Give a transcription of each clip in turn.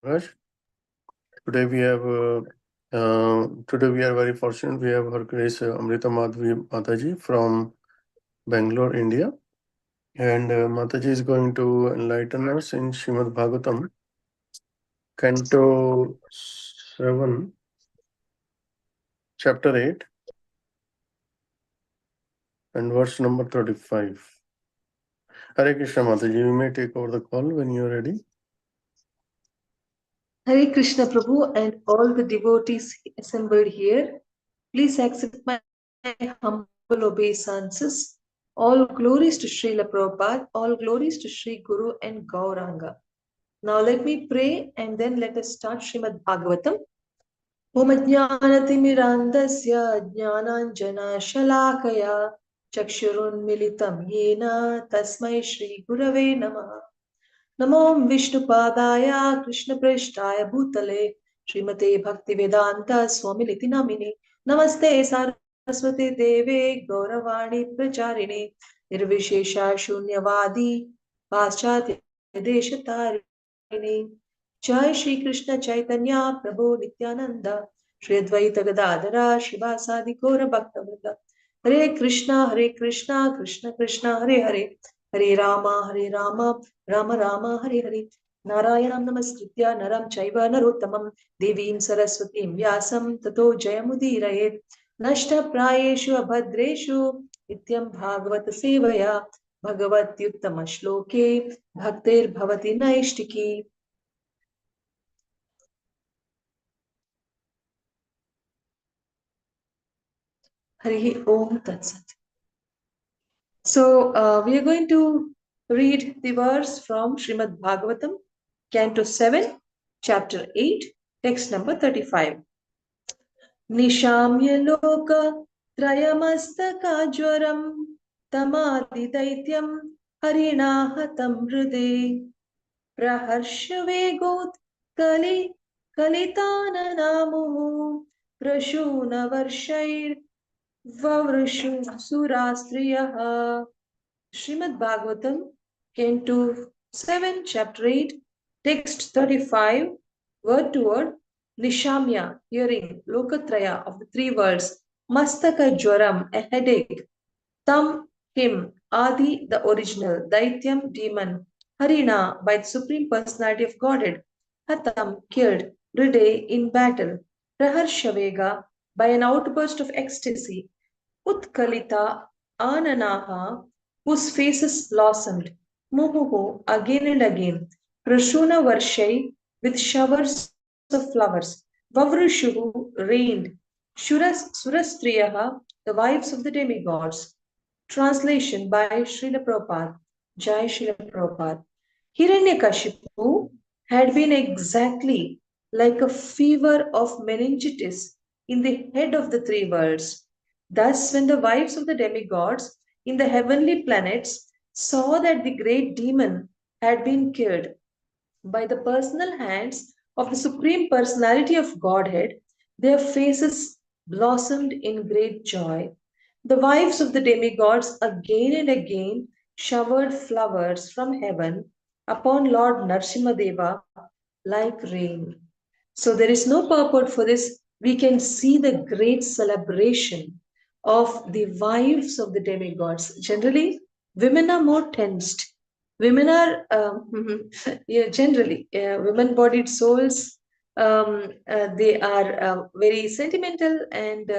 Raj. Today we have today we are very fortunate. We have Her Grace Amrita Madhavi Mataji from Bangalore, India, and Mataji is going to enlighten us in Srimad Bhagavatam, Canto 7, Chapter 8, and verse number 35. Hare Krishna Mataji, you may take over the call when you are ready. Hare Krishna Prabhu and all the devotees assembled here, please accept my humble obeisances. All glories to Srila Prabhupada, all glories to Sri Guru and Gauranga. Now let me pray and then let us start Srimad Bhagavatam. Om Ajnanatimirandasya Jnananjana Shalakaya Chakshurun Militam Yena Tasmai Shri Gurave Namaha. Namo Vishnupadaya Krishnaprasthaya Bhutale Srimate Bhaktivedanta Swamiliti Namine Namaste Saraswati Deve Gauravani Pracharine Nirvishesha Shunyavadi Paschatya Deshatarine Jai Shri Krishna Chaitanya Prabhu Nityananda Shri Advaita Gadadhara Shivasadi Gaura Bhaktavrata Hare Krishna Krishna Krishna Hare Hare Hare Rama Rama Rama Hare Hare Narayanam Namaskritya Naram Chaiva Narottamam Devim Saraswatim Vyasam Tato Jayamudirayet Nashta Prayeshu Abhadreshu Nityam Bhagavata Sevaya Bhagavatyuttama Shloke Bhaktir Bhavati Naishtiki. Harihi Om Tatsat. So we are going to read the verse from Srimad Bhagavatam, Canto 7, Chapter 8, text number 35. Nishamya loka trayamastaka tamadi daityam harinahatam hrude praharshavegot kalitananamuhu prashuna varshair vavrushu surastriyaha. Srimad Bhagavatam, Canto 7, Chapter 8, Text 35, word to word, Nishamya, hearing, Lokatraya of the three words, Mastaka Jwaram, a headache, Tam, him, Adi, the original, Daityam, demon, Harina, by the Supreme Personality of Godhead, Hatam, killed, Ride, in battle, Praharshavega, by an outburst of ecstasy, Utkalita, Ananaha, whose faces blossomed, Muhuhu, again and again, Prashuna Varshai, with showers of flowers, Vavrushuhu, rained, Surastriyaha, the wives of the demigods. Translation by Srila Prabhupada, Jai Srila Prabhupada. Hiranyakashipu had been exactly like a fever of meningitis in the head of the three worlds. Thus, when the wives of the demigods in the heavenly planets saw that the great demon had been killed by the personal hands of the Supreme Personality of Godhead, their faces blossomed in great joy. The wives of the demigods again and again showered flowers from heaven upon Lord Narsimhadeva like rain. So there is no purport for this. We can see the great celebration of the wives of the demigods. Generally, women are more tensed. Women are yeah, generally women-bodied souls. They are very sentimental and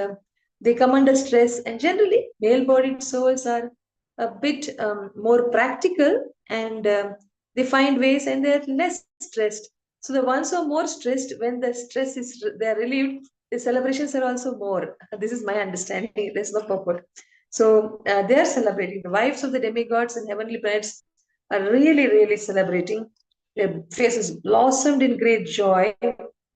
they come under stress. And generally, male-bodied souls are a bit more practical and they find ways and they're less stressed. So the ones who are more stressed, when the stress is they're relieved, the celebrations are also more. This is my understanding. There's no purport. So they are celebrating. The wives of the demigods and heavenly planets are really, really celebrating. Their faces blossomed in great joy,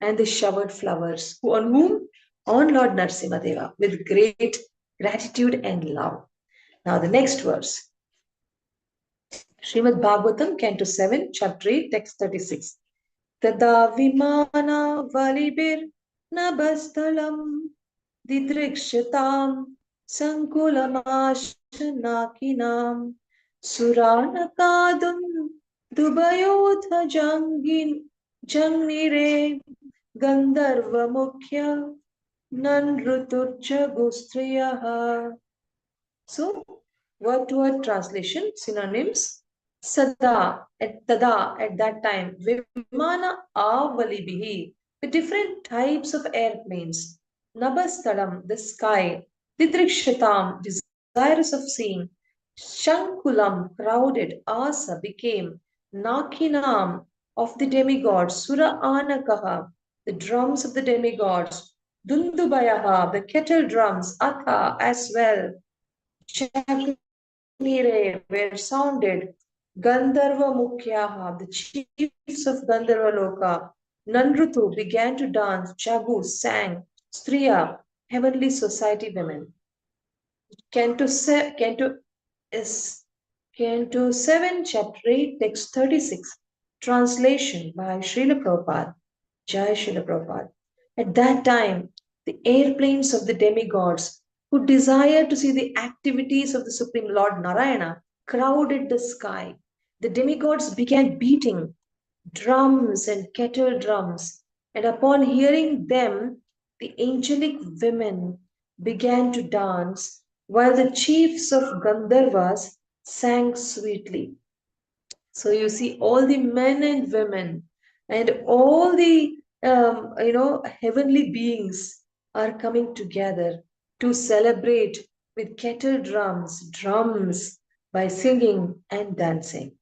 and they showered flowers. On whom? On Lord Narsimhadeva, with great gratitude and love. Now the next verse. Srimad Bhagavatam, Canto 7, Chapter 8, Text 36. Tada vimana valibir nabasthalam didrikshatam sankulamaashanakinam suranakadum dubayodha Jangnire Gandharva Mukhya Nanruturcha Gustriyaha. So, word to word translation, synonyms. Sada, at tada, at that time, Vimana Avalibihi, the different types of airplanes. Nabastadam, the sky. Didrikshatam, desirous of seeing. Shankulam, crowded. Asa became. Nakinam, of the demigods. Sura Anakaha, the drums of the demigods. Dundubayaha, the kettle drums. Atha, as well. Chagnire were sounded. Gandharva Mukhyaha, the chiefs of Gandharva Loka. Nandrutu began to dance. Jagu sang. Striya, heavenly society women. Canto is Canto 7, Chapter 8, Text 36. Translation by Srila Prabhupada. Jai Srila Prabhupada. At that time, the airplanes of the demigods who desired to see the activities of the Supreme Lord Narayana crowded the sky. The demigods began beating drums and kettle drums, and upon hearing them, the angelic women began to dance, while the chiefs of Gandharvas sang sweetly. So you see, all the men and women and all the heavenly beings are coming together to celebrate with kettle drums by singing and dancing.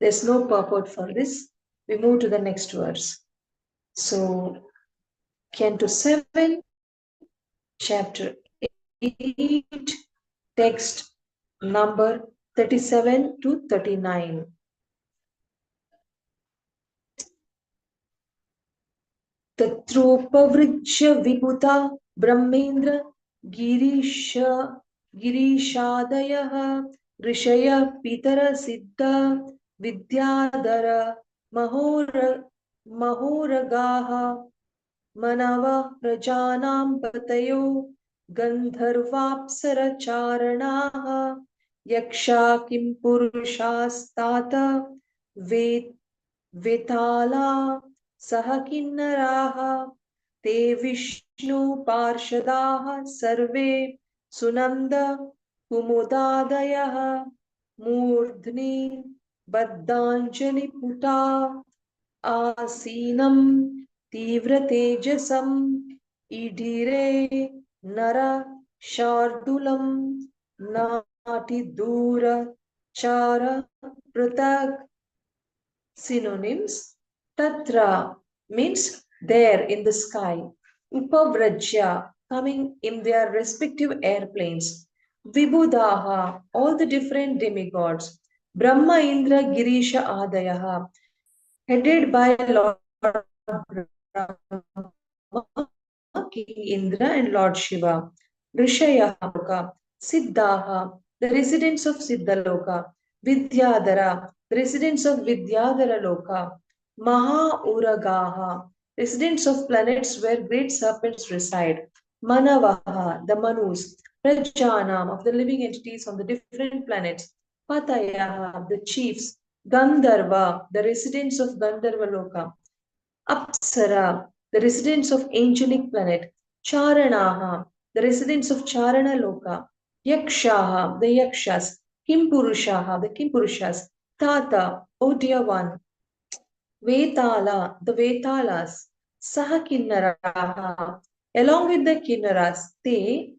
There's no purport for this. We move to the next verse. So, Canto 7, Chapter 8, text number 37 to 39. तत्रोपवृज्य विपुता ब्रह्मेन्द्र Girish गिरीशादयः ऋषयः पितरसिद्ध विद्याधर महोर महोरगाः मनवः प्रजानां पतयो गन्धर्वाप्सरचारणाः यक्षा किं पुरुषास्तात वेताला सह किन्नराः ते विष्णुपार्षदाः सर्वे सुनन्द कुमुदादयः मूर्ध्नि बद्धाञ्जलिपुटा आसीनं तीव्रतेजसम् ईढिरे नर शार्दूलं नाटिदूरचार पृथक्. Synonyms. Tatra means there in the sky. Upavrajya coming in their respective airplanes. Vibhudaha, all the different demigods. Brahma, Indra, Girisha, Adayaha, headed by Lord Brahma, King Indra, and Lord Shiva. Rishaya, Siddhaha, the residents of Siddhaloka. Vidyadhara, the residents of Vidyadhara Loka. Maha-uragaha, residents of planets where great serpents reside. Manavaha, the Manus. Prajanam, of the living entities on the different planets. Patayaha, the chiefs. Gandharva, the residents of Gandharva Loka. Apsara, the residents of angelic planet. Charanaha, the residents of Charana Loka. Yakshaha, the Yakshas. Kimpurushaha, the Kimpurushas. Tata, O dear one. Vetala, the Vetalas, Saha Kinnaraha, along with the Kinnaras, they,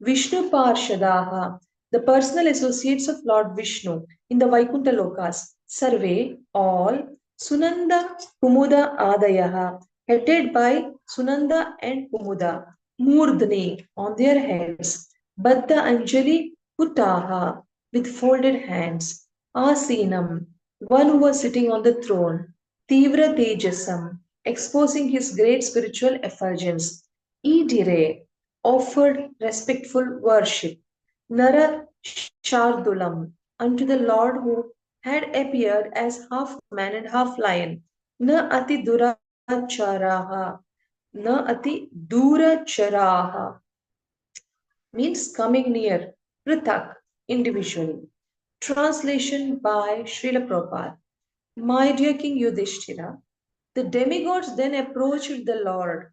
Vishnu Parshadaha, the personal associates of Lord Vishnu in the Vaikuntha Lokas, Sarve, all, Sunanda, Kumuda Adayaha, headed by Sunanda and Kumuda, Murdhni, on their heads, Baddha Anjali Putaha, with folded hands, Asinam, one who was sitting on the throne, Tivra Tejasam, exposing his great spiritual effulgence, Idire, offered respectful worship, Nara Shardulam, unto the Lord who had appeared as half man and half lion, Na Ati Duracharaha, Na Ati Duracharaha, means coming near, Prithak, individually. Translation by Srila Prabhupada. My dear King Yudhishthira, The demigods then approached the Lord.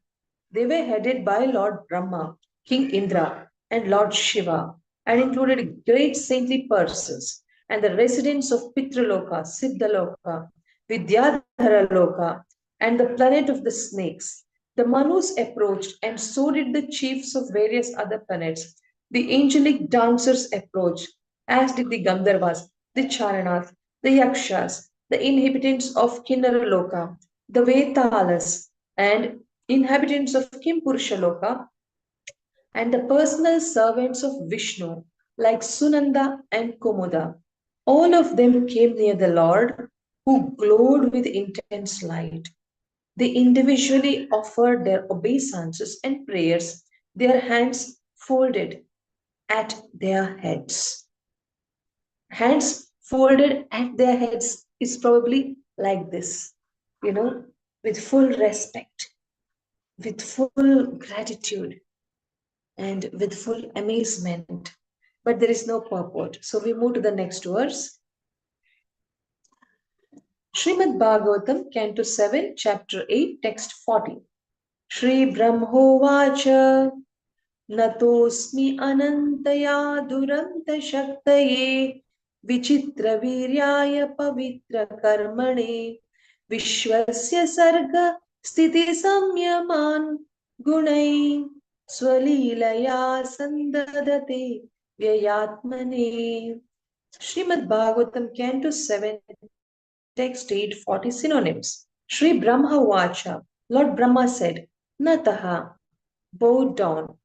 They were headed by Lord Brahma, King Indra, and Lord Shiva, and included great saintly persons and the residents of Pitraloka, Siddhaloka, Vidyadhara Loka, and the planet of the snakes. The Manus approached, and so did the chiefs of various other planets. The angelic dancers approached, as did the Gandharvas, the Charanath, the Yakshas, the inhabitants of Kinnaraloka, the Vetalas, and inhabitants of Kimpurushaloka, and the personal servants of Vishnu, like Sunanda and Kumuda. All of them came near the Lord, who glowed with intense light. They individually offered their obeisances and prayers, their hands folded at their heads. Hands folded at their heads is probably like this, you know, with full respect, with full gratitude, and with full amazement. But there is no purport. So we move to the next verse. Srimad Bhagavatam, Canto 7, Chapter 8, Text 40. Shri Brahmovacha Natosmi Anantaya Duranta Shaktaye Vichitra Viryaya Pavitra Karmane Vishwasya Sarga Sthiti Samyaman Gunai Swalilaya Sandadate Vyayatmane. Srimad Bhagavatam, Canto 7, Text 840 synonyms. Shri Brahma Vacha, Lord Brahma said, Nataha, bow down,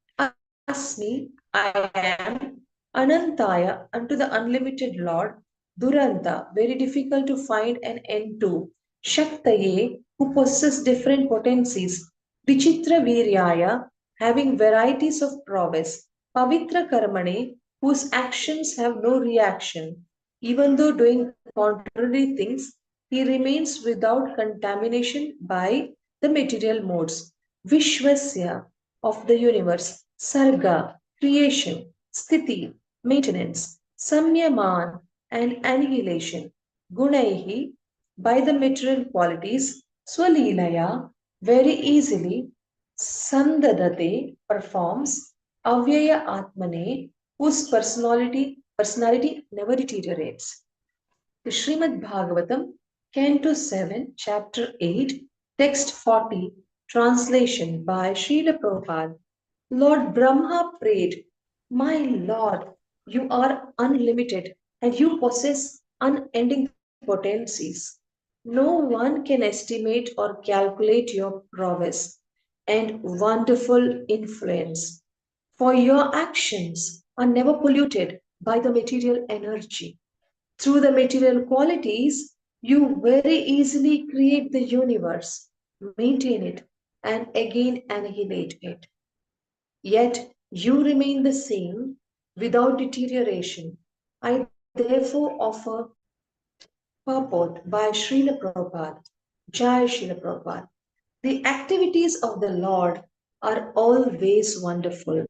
Asmi, I am, Anantaya, unto the unlimited Lord, Duranta, very difficult to find an end to, Shaktaye, who possesses different potencies, Vichitra Viryaya, having varieties of prowess, Pavitra Karmane, whose actions have no reaction. Even though doing contrary things, he remains without contamination by the material modes. Vishwasya, of the universe, Sarga, creation, Sthiti, maintenance, Samyaman, and annihilation, Gunaihi, by the material qualities, Swalilaya, very easily, Sandadate, performs, Avyaya Atmane, whose personality never deteriorates. The Srimad Bhagavatam, Canto 7, Chapter 8, Text 40, translation by Srila Prabhupada. Lord Brahma prayed, My Lord, you are unlimited and you possess unending potencies. No one can estimate or calculate your prowess and wonderful influence. For your actions are never polluted by the material energy. Through the material qualities, you very easily create the universe, maintain it, and again annihilate it. Yet you remain the same without deterioration. I therefore offer purport by Srila Prabhupada. Jai Srila Prabhupada. The activities of the Lord are always wonderful.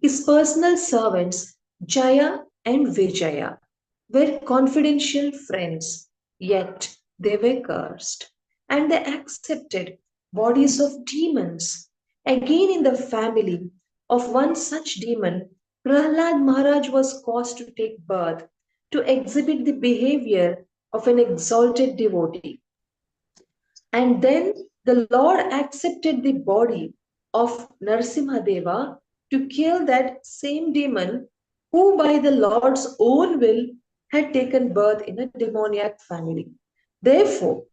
His personal servants, Jaya and Vijaya, were confidential friends, yet they were cursed, and they accepted bodies of demons. Again, in the family of one such demon, Prahlad Maharaj was caused to take birth to exhibit the behavior of an exalted devotee. And then the Lord accepted the body of Narsimhadeva to kill that same demon who, by the Lord's own will, had taken birth in a demoniac family. Therefore,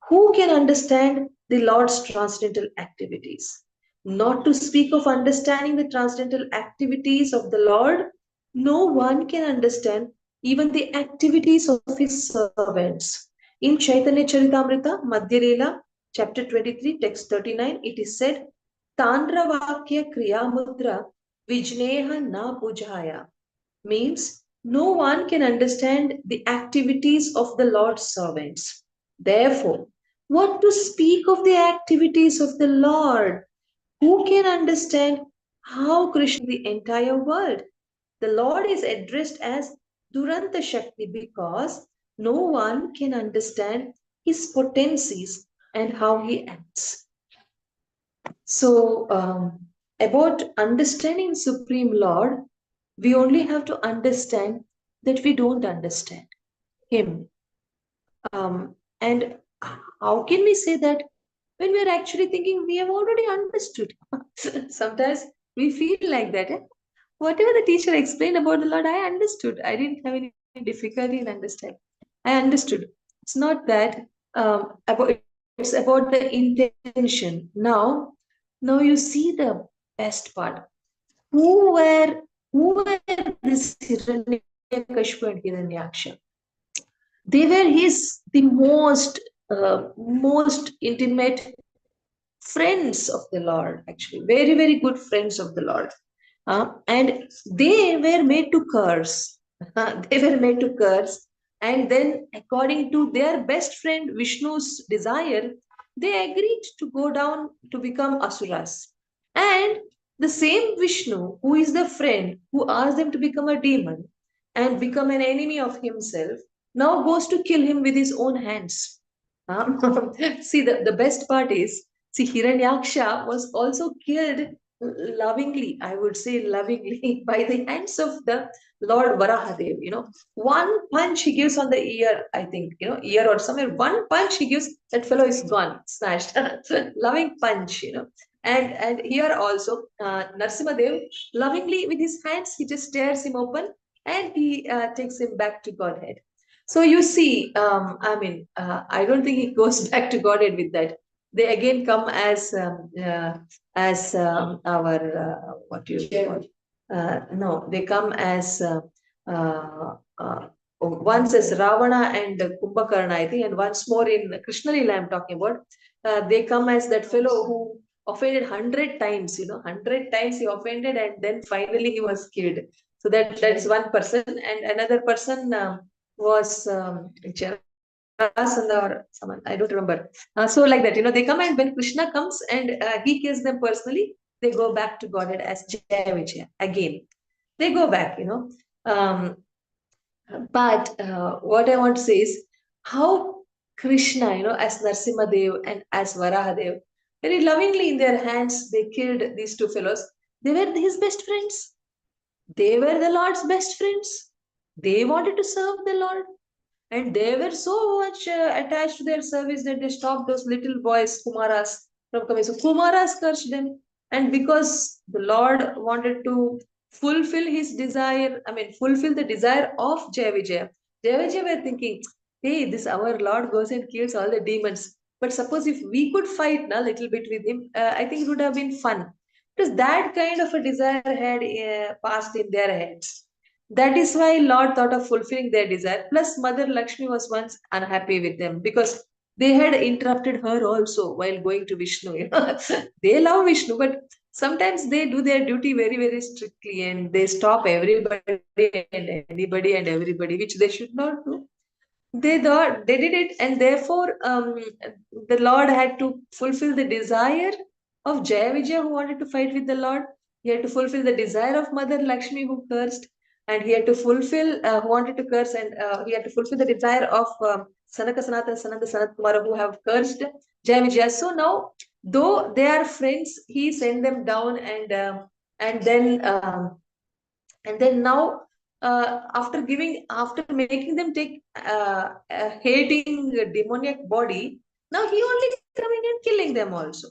who can understand the Lord's transcendental activities? Not to speak of understanding the transcendental activities of the Lord, no one can understand even the activities of his servants. In Chaitanya Charitamrita, Madhya Leela, chapter 23, text 39, it is said, Tandra Vakya Kriya Mudra Vijneha Na Pujaya, means no one can understand the activities of the Lord's servants. Therefore, what to speak of the activities of the Lord? Who can understand how Krishna the entire world? The Lord is addressed as Duranta Shakti because no one can understand his potencies and how he acts. So, about understanding Supreme Lord, we only have to understand that we don't understand him. And how can we say that when we are actually thinking we have already understood? Sometimes we feel like that. Whatever the teacher explained about the Lord, I understood. I didn't have any difficulty in understanding. I understood. It's not that it's about the intention. Now you see the best part. Who were this Hiranyakashipu and Hiranyaksha? They were the most intimate friends of the Lord, actually, very, very good friends of the Lord. And they were made to curse. They were made to curse. And then, according to their best friend Vishnu's desire, they agreed to go down to become asuras. And the same Vishnu, who is the friend who asked them to become a demon and become an enemy of himself, now goes to kill him with his own hands. See, the best part is, see, Hiranyaksha was also killed lovingly, I would say lovingly, by the hands of the Lord Varahadev. One punch he gives on the ear, I think, ear or somewhere, one punch he gives, that fellow is gone, smashed. Loving punch. And here also, Narsimadev, lovingly with his hands, he just tears him open and he takes him back to Godhead. So you see, I don't think he goes back to Godhead with that. They again come as our what do you call? No, they come as once as Ravana and Kumbhakarna, I think, and once more in Krishna Lila I'm talking about. They come as that fellow who offended 100 times, 100 times he offended, and then finally he was killed. So that's one person, and another person was Jarasandha or someone, I don't remember. So like that, they come, and when Krishna comes and he kills them personally, they go back to Godhead as Jaya Vijaya again. They go back. Um, but what I want to say is how Krishna, as Narsimadev and as Varahadev, very lovingly in their hands, they killed these two fellows. They were his best friends. They were the Lord's best friends. They wanted to serve the Lord. And they were so much attached to their service that they stopped those little boys, Kumaras, from coming. So Kumaras cursed them. And because the Lord wanted to fulfill his desire, fulfill the desire of Jaya Vijaya were thinking, hey, this our Lord goes and kills all the demons. But suppose if we could fight a little bit with him, I think it would have been fun. Because that kind of a desire had passed in their heads. That is why Lord thought of fulfilling their desire. Plus, Mother Lakshmi was once unhappy with them because they had interrupted her also while going to Vishnu. They love Vishnu, but sometimes they do their duty very, very strictly and they stop everybody and anybody and everybody, which they should not do. They thought they did it, and therefore the Lord had to fulfill the desire of Jaya Vijaya, who wanted to fight with the Lord. He had to fulfill the desire of Mother Lakshmi, who cursed, and he had to fulfill who wanted to curse, and he had to fulfill the desire of Sanaka Sanatan Sananda Sanat Kumara, who have cursed Jaya Vijaya. So now, though they are friends, he sent them down, and then and then now after making them take a hating demoniac body, now he only coming and killing them also.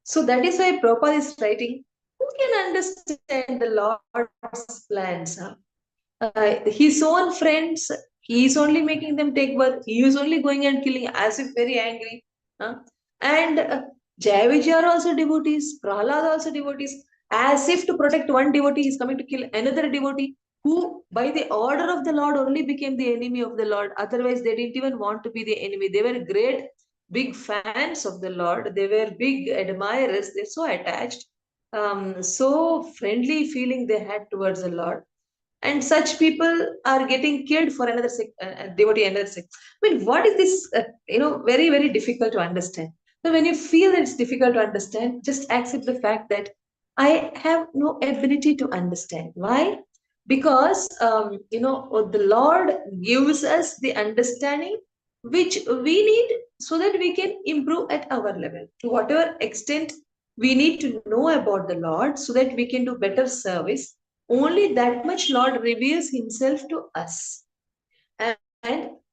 So that is why Prabhupada is writing, who can understand the Lord's plans? His own friends, he is only making them take birth, he is only going and killing as if very angry. Huh? And Jaya Vijaya are also devotees, Prahlad also devotees, as if to protect one devotee, he is coming to kill another devotee who, by the order of the Lord, only became the enemy of the Lord. Otherwise, they didn't even want to be the enemy. They were great, big fans of the Lord. They were big admirers. They're so attached, so friendly feeling they had towards the Lord. And such people are getting killed for another devotee, another sect. What is this? Very, very difficult to understand. So when you feel that it's difficult to understand, just accept the fact that I have no ability to understand. Why? Because the Lord gives us the understanding which we need so that we can improve at our level. To whatever extent we need to know about the Lord so that we can do better service, only that much Lord reveals Himself to us. And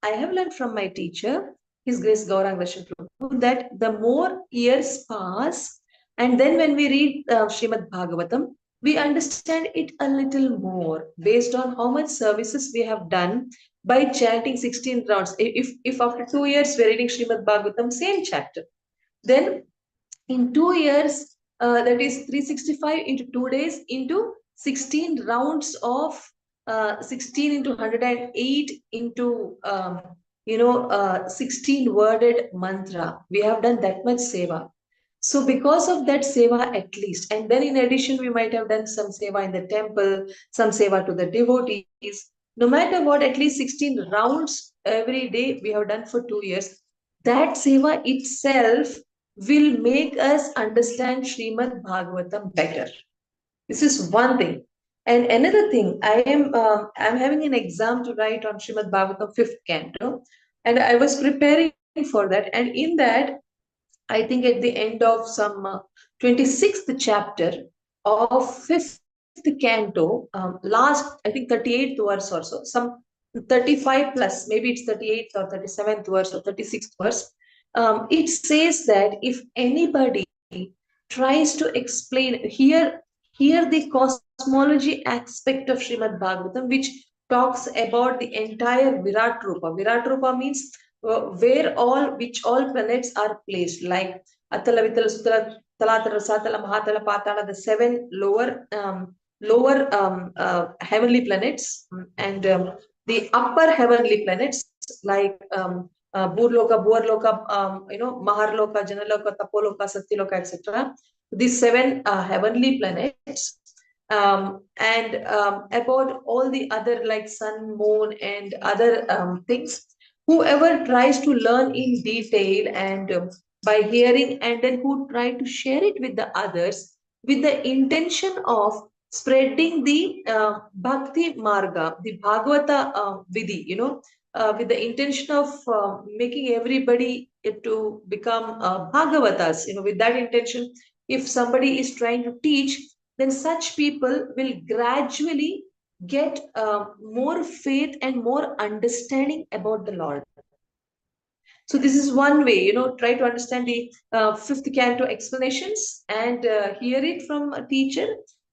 I have learned from my teacher, His Grace Gaurang Vaishnav Prabhu, that the more years pass, and then when we read Srimad Bhagavatam, we understand it a little more based on how much services we have done by chanting 16 rounds. If after 2 years we're reading Srimad Bhagavatam, same chapter, then in 2 years, that is 365 into 2 days into 16 rounds of 16 into 108 into 16 worded mantra. We have done that much seva. So because of that seva at least, and then in addition, we might have done some seva in the temple, some seva to the devotees. No matter what, at least 16 rounds every day we have done for 2 years. That seva itself will make us understand Srimad Bhagavatam better. This is one thing. And another thing, I'm having an exam to write on Srimad Bhagavatam fifth canto, and I was preparing for that. And in that, I think at the end of some 26th chapter of fifth canto, last, I think 38th verse or so, some 35 plus, maybe it's 38th or 37th verse or 36th verse, it says that if anybody tries to explain here the cosmology aspect of Srimad Bhagavatam, which talks about the entire Virat Rupa. Virat Rupa means where which all planets are placed, like Atala, Vitala, Sutala, Talatala, Satala, Mahatala, Patala, the seven lower heavenly planets, and the upper heavenly planets like Burloka, Buarloka, Maharloka, Janaloka, Tapoloka, Satyaloka, etc. These seven heavenly planets, and about all the other like sun, moon, and other things. Whoever tries to learn in detail and by hearing, and then who try to share it with the others with the intention of spreading the bhakti marga, the Bhagavata vidhi, with the intention of making everybody to become Bhagavatas, with that intention, if somebody is trying to teach, then such people will gradually get more faith and more understanding about the Lord. So this is one way, try to understand the fifth canto explanations and hear it from a teacher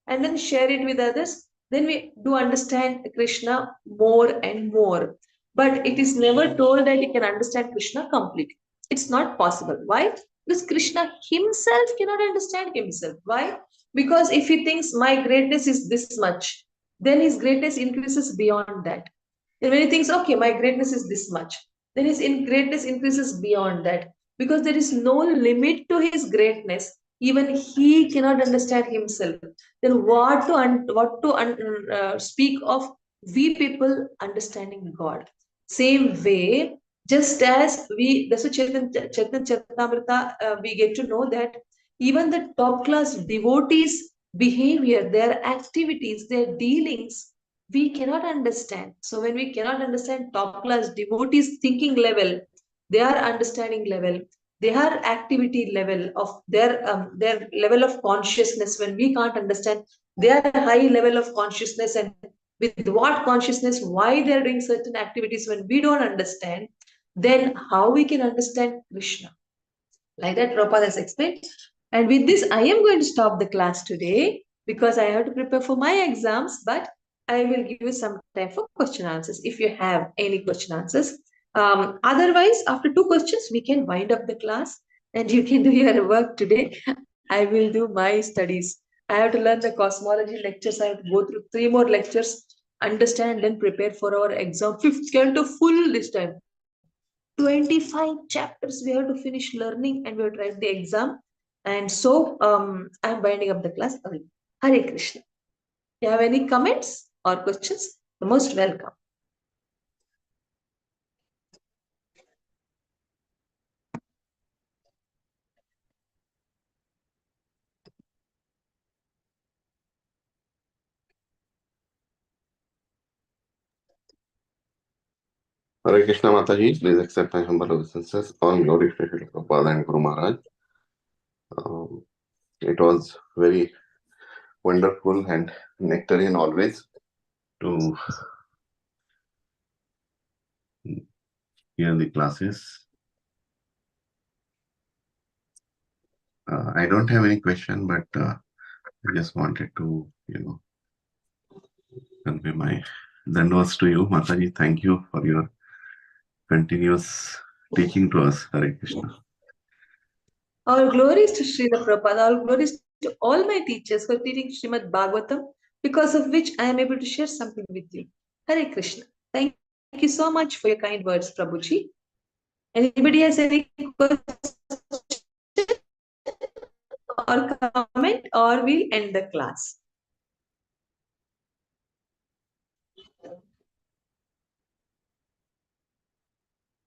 and then share it with others. Then we do understand Krishna more and more. But it is never told that you can understand Krishna completely. It's not possible. Why? Because Krishna himself cannot understand himself. Why? Because if he thinks my greatness is this much, then his greatness increases beyond that. And when he thinks, okay, my greatness is this much, then his greatness increases beyond that. Because there is no limit to his greatness. Even he cannot understand himself. Then what to speak of we people understanding God? Same way, just as that's what Chaitanya Charitamrita, we get to know that even the top class devotees' behavior, their activities, their dealings, we cannot understand. So when we cannot understand top class devotees thinking level, their understanding level, their activity level of their level of consciousness, when we can't understand their high level of consciousness and with what consciousness, why they're doing certain activities, when we don't understand, then how we can understand Krishna? Like that, Prabhupada has explained. And with this, I am going to stop the class today because I have to prepare for my exams, but I will give you some time for question answers if you have any question answers. Otherwise, after two questions, we can wind up the class and you can do your work today. I will do my studies. I have to learn the cosmology lectures. I have to go through three more lectures, understand, then prepare for our exam. Fifth canto full this time. 25 chapters we have to finish learning and we have to write the exam. And so I'm winding up the class early. Hare Krishna. You have any comments or questions? You're most welcome. Hare Krishna Mataji, please accept my humble obeisances. All glory to Srila Prabhupada and Guru Maharaj. It was very wonderful and nectarian always to hear the classes. I don't have any question, but I just wanted to, convey my dandavats to you. Mataji, thank you for your continuous teaching to us. Hare Krishna. All glories to Srila Prabhupada, all glories to all my teachers for teaching Srimad Bhagvatam, because of which I am able to share something with you. Hare Krishna. Thank you so much for your kind words, Prabhuji. Anybody has any question or comment, or we'll end the class?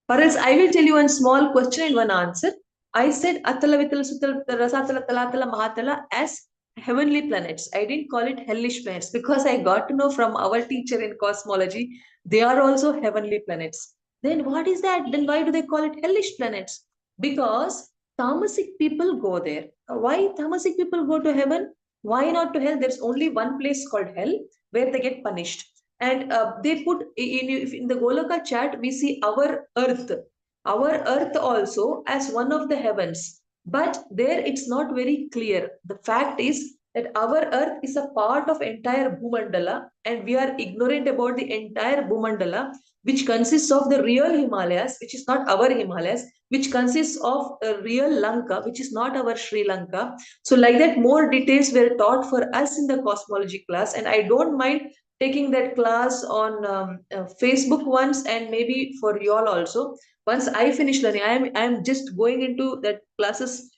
Or else I will tell you one small question and one answer. I said Atala, Vitala, Sutala, Rasatala, Talatala, Mahatala as heavenly planets. I didn't call it hellish planets because I got to know from our teacher in cosmology, they are also heavenly planets. Then what is that? Then why do they call it hellish planets? Because tamasic people go there. Why tamasic people go to heaven? Why not to hell? There's only one place called hell where they get punished. And they put in the Goloka chat, we see our earth also as one of the heavens. But there it's not very clear. The fact is that our earth is a part of entire Bhumandala, and we are ignorant about the entire Bhumandala, which consists of the real Himalayas, which is not our Himalayas, which consists of a real Lanka, which is not our Sri Lanka. So like that, more details were taught for us in the cosmology class, and I don't mind taking that class on Facebook once, and maybe for you all also. Once I finish learning, I am just going into that classes,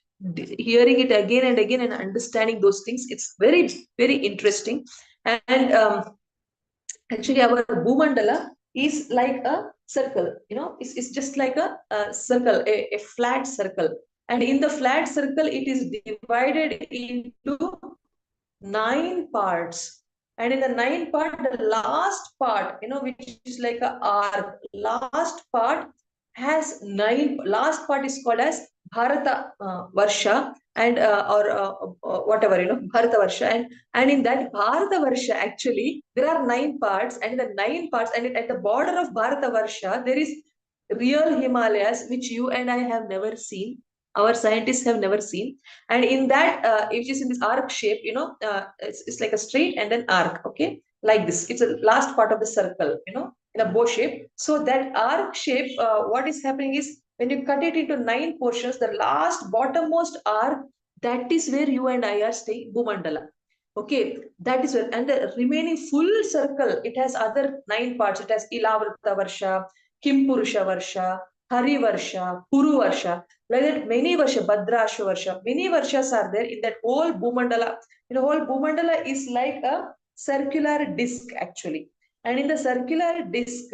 hearing it again and again and understanding those things. It's very, very interesting. And actually, our Bhumandala is like a circle, it's just like a circle, a flat circle. And in the flat circle, it is divided into 9 parts. And in the 9 part, the last part, which is like a arc, last part has 9. Last part is called as Bharata Varsha, and or whatever, Bharata Varsha. And in that Bharata Varsha, actually, there are 9 parts, and in the 9 parts, and at the border of Bharata Varsha, there is real Himalayas, which you and I have never seen. Our scientists have never seen. And in that, which is in this arc shape, it's like a straight and an arc, okay, like this. It's a last part of the circle, in a bow shape. So that arc shape, what is happening is when you cut it into 9 portions, the last bottommost arc, that is where you and I are staying, Bhumandala. Okay, that is where, and the remaining full circle, it has other 9 parts. It has Ilavrita Varsha, Kimpurusha Varsha, Hari Varsha, Puru Varsha, like that many Varsha, Bhadrasha Varsha, many Varshas are there in that whole Bhumandala. Whole Bhumandala is like a circular disc actually. And in the circular disc,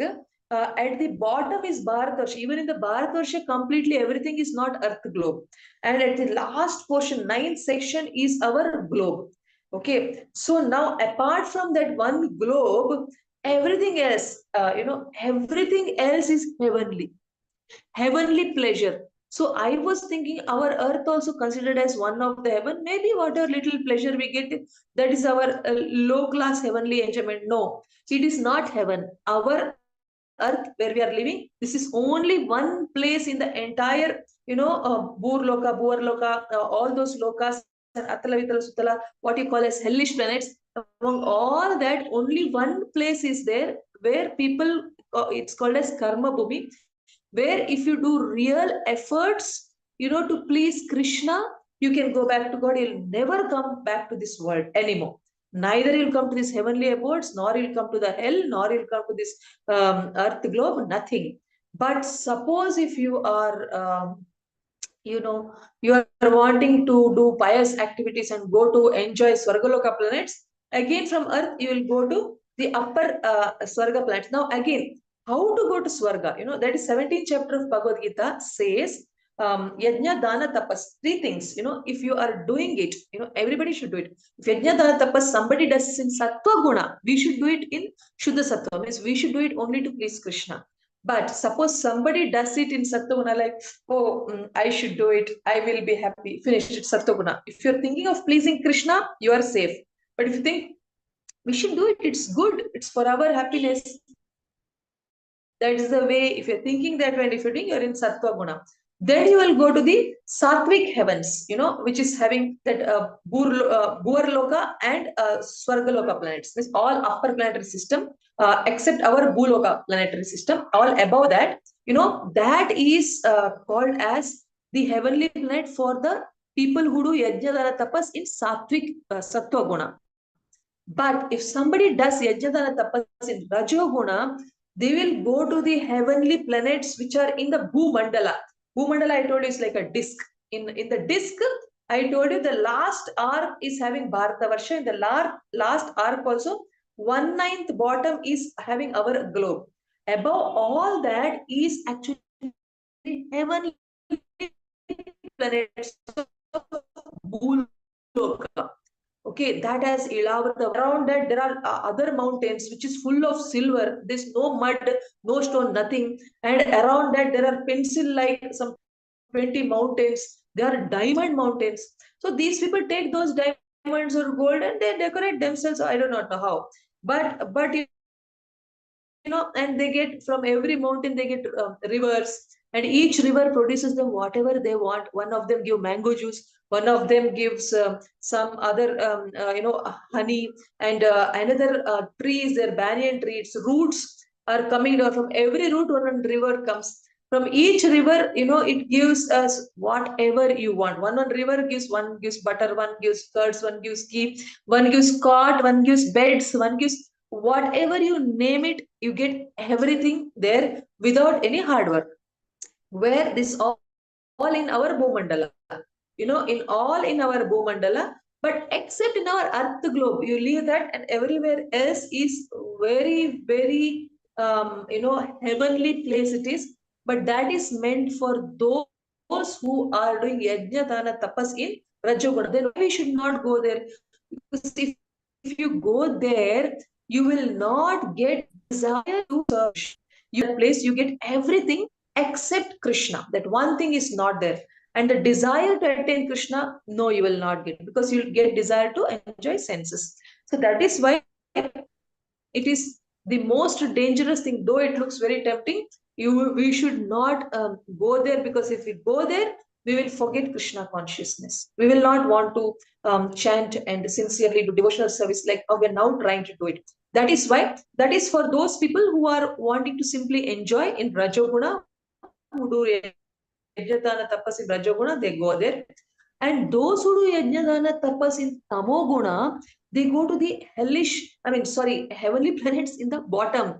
at the bottom is Bharatvarsha. Even in the Bharatvarsha, completely everything is not Earth globe. And at the last portion, 9th section is our globe. Okay, so now apart from that one globe, everything else, everything else is heavenly pleasure. So I was thinking our earth also considered as one of the heaven. Maybe whatever little pleasure we get, that is our low class heavenly enjoyment. No, it is not heaven. Our earth where we are living, this is only one place in the entire, Burloka, Buarloka, all those lokas and Atala, Vitala, Sutala, what you call as hellish planets. Among all that, only one place is there where people, it's called as Karma Bhumi, where if you do real efforts, to please Krishna, you can go back to God. You'll never come back to this world anymore. Neither you'll come to this heavenly abodes, nor you'll come to the hell, nor you'll come to this earth globe, nothing. But suppose if you are, you are wanting to do pious activities and go to enjoy Swargaloka planets, again from earth, you will go to the upper Swarga planets. Now, again, how to go to Swarga? That is 17th chapter of Bhagavad Gita says, Yajna, Dana, Tapas, 3 things. If you are doing it, everybody should do it. If Yajna, Dana, Tapas, somebody does in Sattva Guna, we should do it in Shuddha Sattva, means we should do it only to please Krishna. But suppose somebody does it in Sattva-guna, like, oh, I should do it, I will be happy, finish it, Sattva-guna. If you're thinking of pleasing Krishna, you are safe. But if you think, we should do it, it's good, it's for our happiness, that is the way. If you're thinking that way, if you're doing, you're in Sattva Guna. Then you will go to the Sattvic heavens, which is having that Bhuvarloka and Swargaloka planets. This all upper planetary system, except our Bhuloka planetary system. All above that, that is called as the heavenly planet for the people who do Yajna Dana Tapas in Sattvic Sattva Guna. But if somebody does Yajna Tapas in Rajoguna, they will go to the heavenly planets which are in the Bhumandala. Bhumandala, I told you, is like a disc. In the disc, I told you the last arc is having Bharatavarsha. In the last arc also, 1/9 bottom is having our globe. Above all that is actually heavenly planets of Bhuloka. Okay, that has Ilavrata. Around that, there are other mountains which is full of silver. There's no mud, no stone, nothing. And around that, there are pencil-like some 20 mountains. They are diamond mountains. So these people take those diamonds or gold and they decorate themselves. I do not know how. But and they get from every mountain, they get rivers, and each river produces them whatever they want. One of them give mango juice, one of them gives some other honey, and another tree is their banyan tree. Its roots are coming down from every root. One river comes from each river, it gives us whatever you want. One river gives, one gives butter, one gives curds, one gives ghee, one gives cot, one gives beds, one gives whatever you name it, you get everything there without any hard work. Where this all in our Bhumandala, in our Bhumandala, but except in our Earth globe, you leave that, and everywhere else is very, very, heavenly place it is. But that is meant for those who are doing Yajna Dana Tapas in Rajoguna. Then we should not go there, because if you go there, you will not get desire to serve. Your place, you get everything except Krishna. That one thing is not there. And the desire to attain Krishna, no, you will not get, because you'll get desire to enjoy senses. So that is why it is the most dangerous thing. Though it looks very tempting, we should not go there, because if we go there, we will forget Krishna consciousness. We will not want to chant and sincerely do devotional service like we're now trying to do it. That is why, that is for those people who are wanting to simply enjoy in Rajoguna, who do Yajnadana tapas in Rajoguna, they go there. And those who do Yajnadana tapas in Tamoguna, they go to the heavenly planets in the bottom,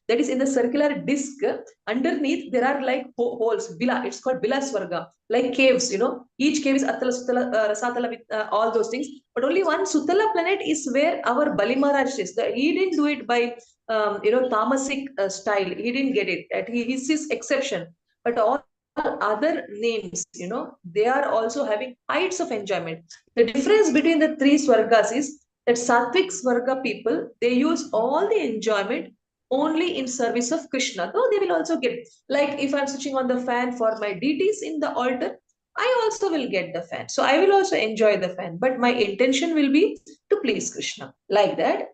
that is in the circular disc. Underneath, there are like holes, Bila, it's called Bila Swarga, like caves, each cave is Attala, Sutala, Rasatala, with all those things. But only one Sutala planet is where our Bali Maharaj is. He didn't do it by, tamasic style. He didn't get it. That he's his exception. But all other names, they are also having heights of enjoyment. The difference between the three Swargas is that Sattvic Swarga people, they use all the enjoyment only in service of Krishna, though they will also get, like if I'm switching on the fan for my deities in the altar, I also will get the fan. So I will also enjoy the fan, but my intention will be to please Krishna. Like that,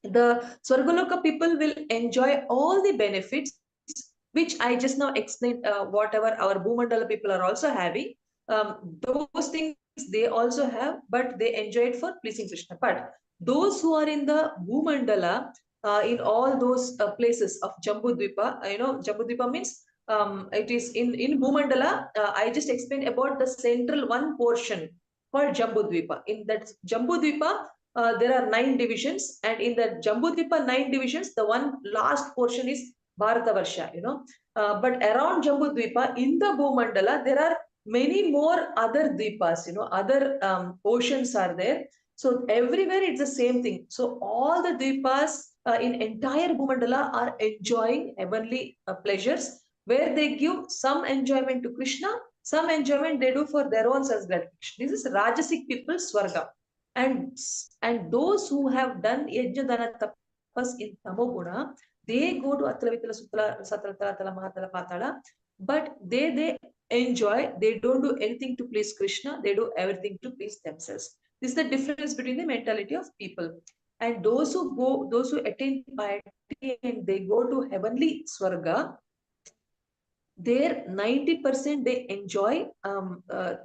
the Swargaloka people will enjoy all the benefits which I just now explained, whatever our Bhumandala people are also having. Those things they also have, but they enjoy it for pleasing Krishna. But those who are in the Bhumandala, in all those places of Jambudvipa, Jambudvipa means it is in Bhumandala. I just explained about the central one portion called Jambudvipa. In that Jambudvipa, there are 9 divisions, and in the Jambudvipa 9 divisions, the one last portion is Bharatavarsha, but around Jambudvipa, in the Bhumandala, there are many more other dvipas, other oceans are there. So everywhere it's the same thing. So all the dvipas in entire Bhumandala are enjoying heavenly pleasures, where they give some enjoyment to Krishna, some enjoyment they do for their own self gratification. This is Rajasic people's Swarga. And those who have done Yajna Dana Tapas in Tamoguna, they go to Atala Vitala Sutala Satala Tala Mahatala Patala, but they enjoy, they don't do anything to please Krishna, they do everything to please themselves. This is the difference between the mentality of people. And those who attain piety and they go to heavenly Swarga, there 90% they enjoy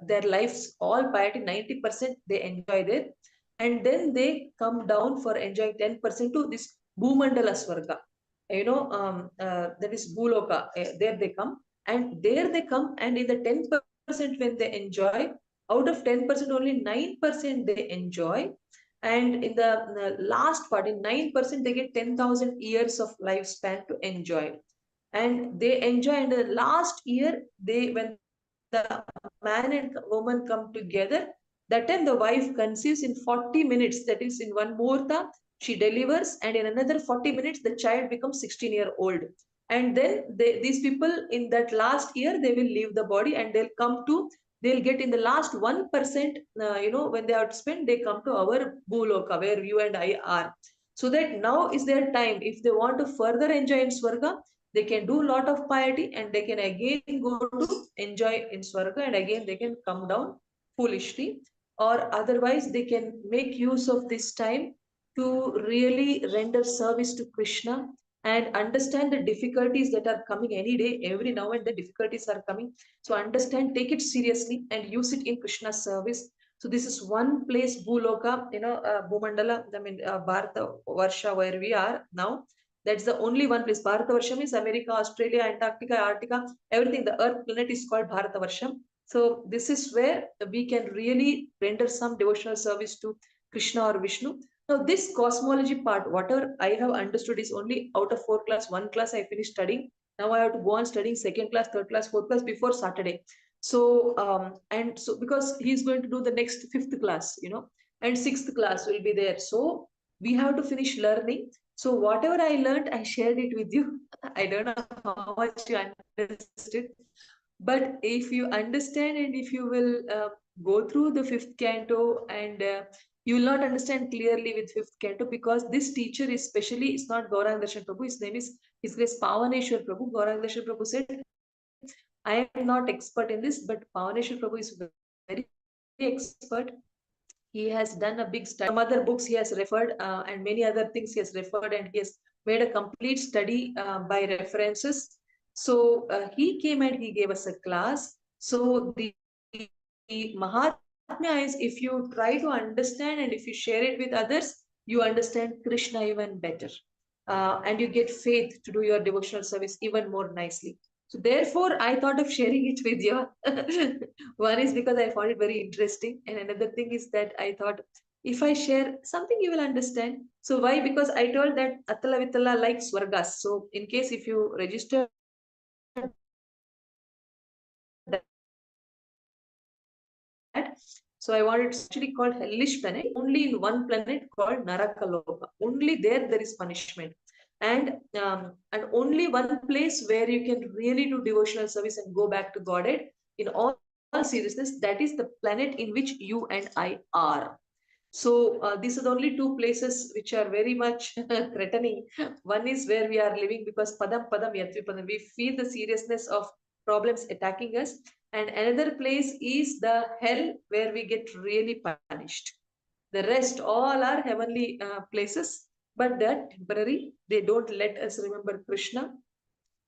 their lives, all piety, 90% they enjoy there. And then they come down for enjoying 10% to this Bhumandala Swarga. That is Bhuloka. There they come. And there they come, and in the 10% when they enjoy, out of 10%, only 9% they enjoy. And in the last part, in 9%, they get 10,000 years of lifespan to enjoy. And they enjoy. And the last year, when the man and woman come together, that time the wife conceives in 40 minutes, that is in one muhurta, she delivers, and in another 40 minutes the child becomes 16-year-old. And then these people in that last year, they will leave the body, and they'll get in the last 1%, when they have to spend, they come to our Bhuloka, where you and I are. So that now is their time. If they want to further enjoy in Swarga, they can do a lot of piety, and they can again go to enjoy in Swarga, and again they can come down foolishly. Or otherwise, they can make use of this time to really render service to Krishna and understand the difficulties that are coming any day, every now and then difficulties are coming. So understand, take it seriously, and use it in Krishna's service. So this is one place, Bhuloka, Bhumandala, Bharata Varsha, where we are now. That's the only one place. Bharatavarsha means America, Australia, Antarctica, Arctica, everything. The Earth planet is called Bharatavarsha. So this is where we can really render some devotional service to Krishna or Vishnu. Now this cosmology part, whatever I have understood, is only out of 4 class. 1 class I finished studying. Now I have to go on studying 2nd class, 3rd class, 4th class before Saturday. So and so because he's going to do the next 5th class, and 6th class will be there. So we have to finish learning. So whatever I learned, I shared it with you. I don't know how much you understood, but if you understand, and if you will go through the 5th canto, and you will not understand clearly with 5th canto, because this teacher especially is not Gaurang Darshan Prabhu. His name is His Grace Pavaneshwar Prabhu. Gaurang Darshan Prabhu said, I am not expert in this, but Pavaneshwar Prabhu is very expert. He has done a big study. Some other books he has referred, and many other things he has referred, and he has made a complete study by references. So he came and he gave us a class. So the Mahatmya is, if you try to understand and if you share it with others, you understand Krishna even better. And you get faith to do your devotional service even more nicely. So therefore, I thought of sharing it with you. One is because I found it very interesting, and another thing is that I thought, if I share something, you will understand. So why? Because I told that Atala Vitala like Swargas. So in case if you register that, so I wanted, it's actually called hellish planet. Only in one planet called Narakaloka. Only there is punishment. And only one place where you can really do devotional service and go back to Godhead in all seriousness, that is the planet in which you and I are. So these are the only two places which are very much threatening. One is where we are living, because padam padam yatvi padam, we feel the seriousness of problems attacking us. And another place is the hell, where we get really punished. The rest all are heavenly places, but they're temporary. They don't let us remember Krishna.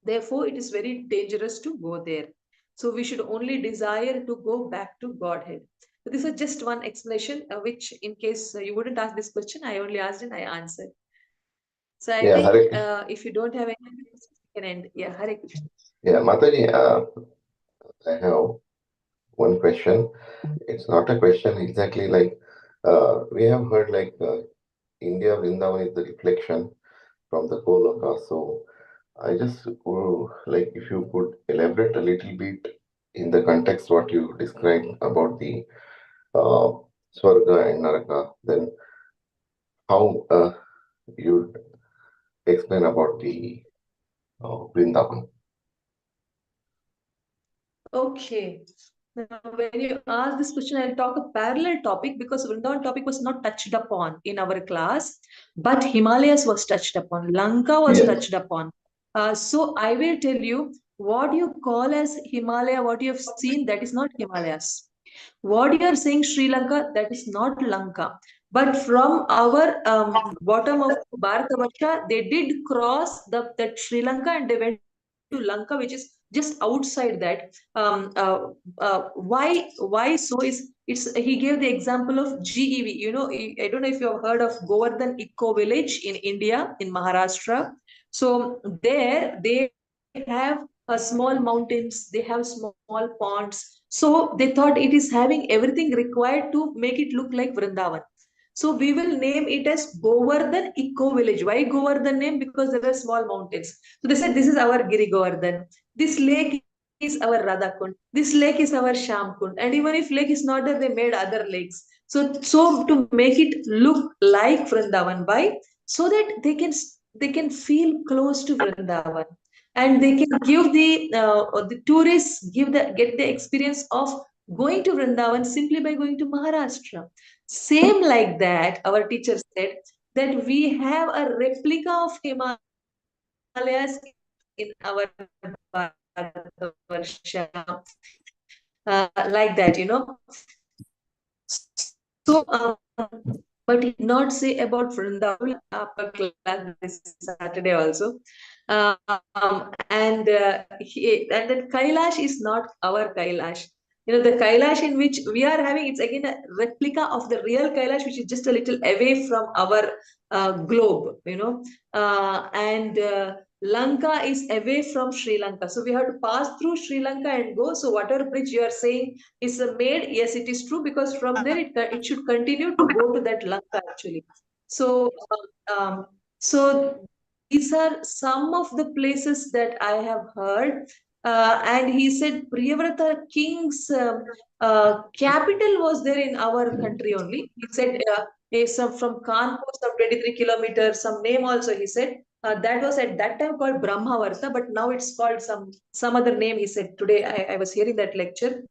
Therefore, it is very dangerous to go there. So we should only desire to go back to Godhead. So this is just one explanation, which in case you wouldn't ask this question, I only asked and I answered. So I Yeah, Hare think Krishna. if you don't have any questions, we can end. Yeah, Hare Krishna. Yeah, Mataji, I have one question. It's not a question exactly, like we have heard like India Vrindavan is the reflection from the Goloka. So I just like if you could elaborate a little bit in the context what you described about the uh, Swarga and Naraka, then how you explain about the Vrindavan. Okay. Now, when you ask this question, I'll talk a parallel topic because Vrindavan topic was not touched upon in our class, but Himalayas was touched upon, Lanka was Yes. touched upon. So I will tell you what you call as Himalaya, what you have seen, that is not Himalayas. What you are saying Sri Lanka, that is not Lanka. But from our bottom of Bharatavarsha, they did cross that Sri Lanka and they went to Lanka, which is just outside that. Why so is it's he gave the example of GEV. You know, I don't know if you have heard of Govardhan Eco Village in India, in Maharashtra. So there they have small mountains, they have small ponds. So they thought it is having everything required to make it look like Vrindavan. So we will name it as Govardhan Eco Village. Why Govardhan name? Because there are small mountains. So they said this is our Giri Govardhan. This lake is our Radhakund. This lake is our Shamkund. And even if lake is not there, they made other lakes. So to make it look like Vrindavan, why? So that they can feel close to Vrindavan, and they can give the tourists get the experience of going to Vrindavan simply by going to Maharashtra. Same like that, our teacher said that we have a replica of Himalayas in our Bharatavarsha, like that, So, but he did not say about Vrindavan upper class this Saturday also. And that Kailash is not our Kailash. The Kailash in which we are having, it's again a replica of the real Kailash, which is just a little away from our globe, and Lanka is away from Sri Lanka. So we have to pass through Sri Lanka and go. So whatever bridge you are saying is made, yes, it is true, because from there it should continue to go to that Lanka actually. So, so these are some of the places that I have heard. And he said Priyavrata King's capital was there in our country only. He said some from Kanpur, some 23 kilometers, some name also he said. That was at that time called Brahmavarta, but now it's called some other name. He said today I was hearing that lecture.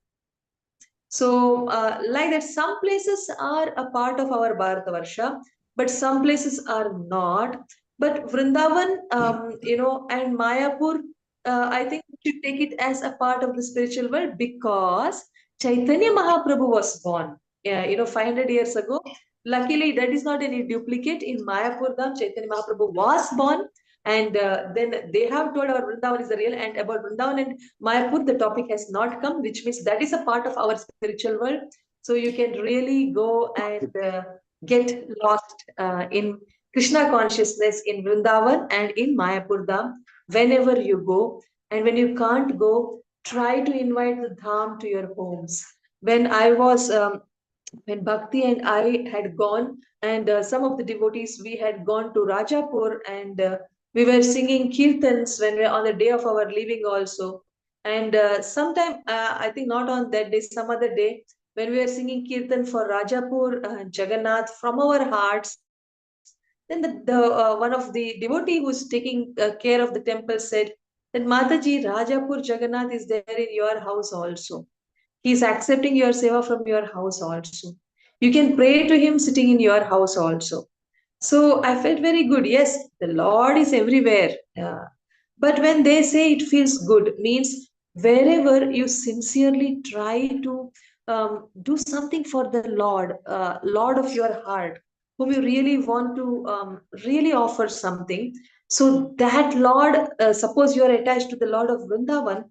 So, like that, some places are a part of our Bharatavarsha, but some places are not. But Vrindavan, and Mayapur, I think we should take it as a part of the spiritual world because Chaitanya Mahaprabhu was born, 500 years ago. Luckily, that is not any duplicate. In Mayapur Dham, Chaitanya Mahaprabhu was born, and then they have told our Vrindavan is the real. And about Vrindavan and Mayapur, the topic has not come, which means that is a part of our spiritual world. So you can really go and get lost in Krishna consciousness in Vrindavan and in Mayapur Dham whenever you go. And when you can't go, try to invite the Dham to your homes. When I was when Bhakti and I had gone, and some of the devotees, we had gone to Rajapur, and we were singing kirtans when we on the day of our leaving also. And sometime, I think not on that day, some other day, when we were singing kirtan for Rajapur Jagannath from our hearts, then one of the devotee who's taking care of the temple said that Mataji, Rajapur Jagannath is there in your house also. He is accepting your seva from your house also. You can pray to him sitting in your house also. So I felt very good. Yes, the Lord is everywhere. But when they say it feels good, means wherever you sincerely try to do something for the Lord, Lord of your heart, whom you really want to really offer something. So that Lord, suppose you are attached to the Lord of Vrindavan,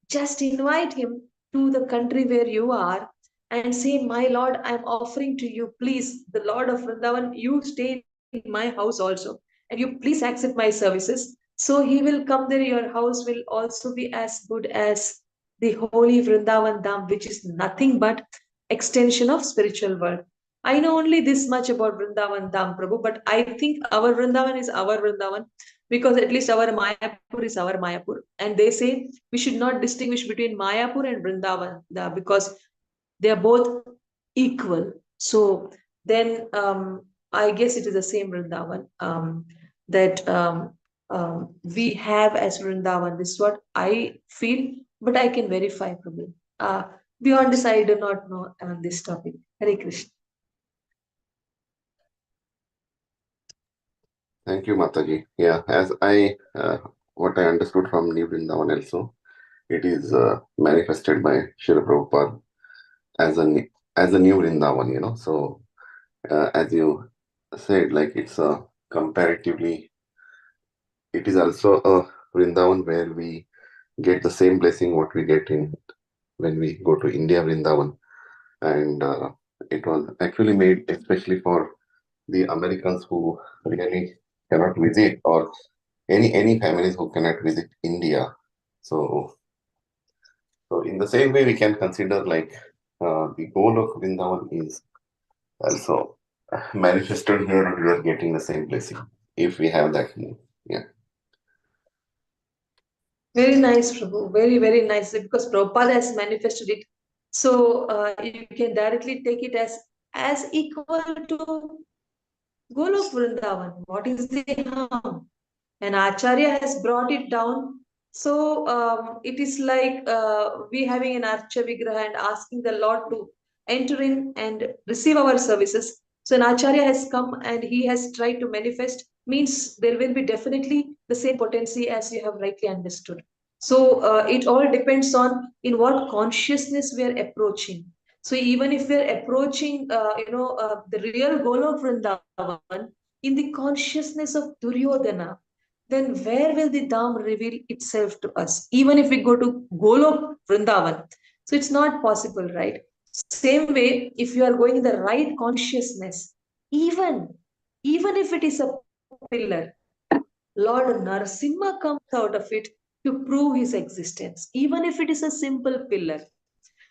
just invite him to the country where you are and say, my Lord, I'm offering to you, please, the Lord of Vrindavan, you stay in my house also, and you please accept my services. So he will come there, your house will also be as good as the holy Vrindavan Dham, which is nothing but extension of spiritual world. I know only this much about Vrindavan Dham, Prabhu, but I think our Vrindavan is our Vrindavan because at least our Mayapur is our Mayapur. And they say we should not distinguish between Mayapur and Vrindavan because they are both equal. So then I guess it is the same Vrindavan that we have as Vrindavan. This is what I feel, but I can verify from it. Beyond this, I do not know on this topic. Hare Krishna. Thank you, Mataji. Yeah, as I what I understood from New Vrindavan also, it is manifested by Srila Prabhupada as a new Vrindavan, you know. So as you said, like it's a comparatively, it is also a Vrindavan where we get the same blessing what we get in when we go to India Vrindavan, and it was actually made especially for the Americans who really cannot visit, or any families who cannot visit India. So in the same way, we can consider like the goal of Vrindavan is also manifested here, and we are getting the same blessing if we have that mood. Yeah. Very nice, Prabhu. Very, very nice. Because Prabhupada has manifested it. So you can directly take it as equal to Golok Vrindavan. What is the harm? And Acharya has brought it down. So it is like we having an Archa Vigraha and asking the Lord to enter in and receive our services. So an Acharya has come and he has tried to manifest, means there will be definitely the same potency as you have rightly understood. So it all depends on in what consciousness we are approaching. So even if we are approaching, the real goal of Vrindavan in the consciousness of Duryodhana, then where will the Dham reveal itself to us? Even if we go to Golok Vrindavan. So it's not possible, right? Same way, if you are going in the right consciousness, even if it is a pillar, Lord Narasimha comes out of it to prove his existence, even if it is a simple pillar.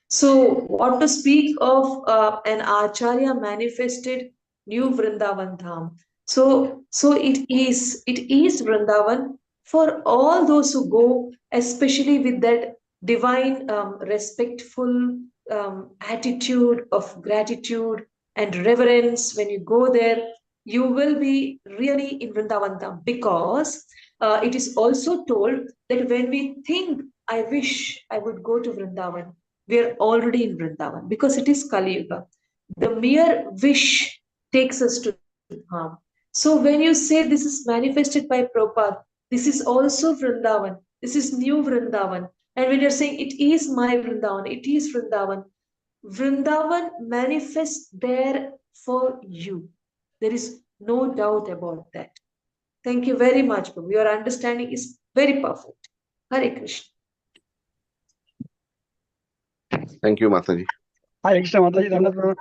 So, what to speak of an Acharya manifested new Vrindavan Dham. So it is Vrindavan for all those who go, especially with that divine, respectful attitude of gratitude and reverence. When you go there, you will be really in Vrindavan Dham, because it is also told that when we think, I wish I would go to Vrindavan, we are already in Vrindavan, because it is Kali Yuga. The mere wish takes us to Dham. So when you say this is manifested by Prabhupada, this is also Vrindavan, this is new Vrindavan. And when you're saying it is my Vrindavan, it is Vrindavan, Vrindavan manifests there for you. There is no doubt about that. Thank you very much, Prabhu. Your understanding is very perfect. Hare Krishna. Thank you, Mataji. Hare Krishna Mataji, Dandavat Pranam.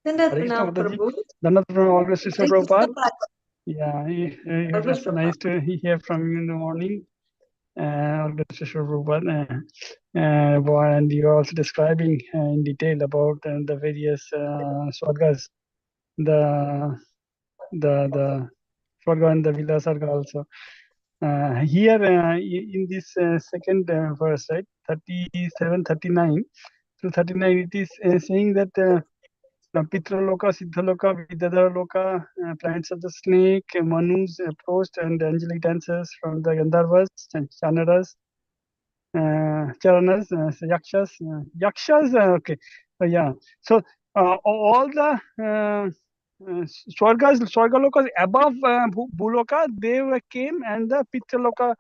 Dandavat Hare Krishna Pranam, Mataji, Prabhu. Dandavat Pranam, all Krishna Thank you so Prabhupada. much. Yeah, it was Always just nice to hear from you in the morning. All Krishna Prabhupada. And you are also describing in detail about the various swargas, the swarga and the Vila Sarga also. Here in this second verse, right, 37, 39 to 39, it is saying that Pitraloka, Siddhaloka, Vidadharaloka, planets of the snake, Manus approached, and angelic dancers from the Gandharvas, Chanaras, Charanas, Yakshas, okay. Yeah. So all the Swargalokas above Bhuloka, they came, and the Pitraloka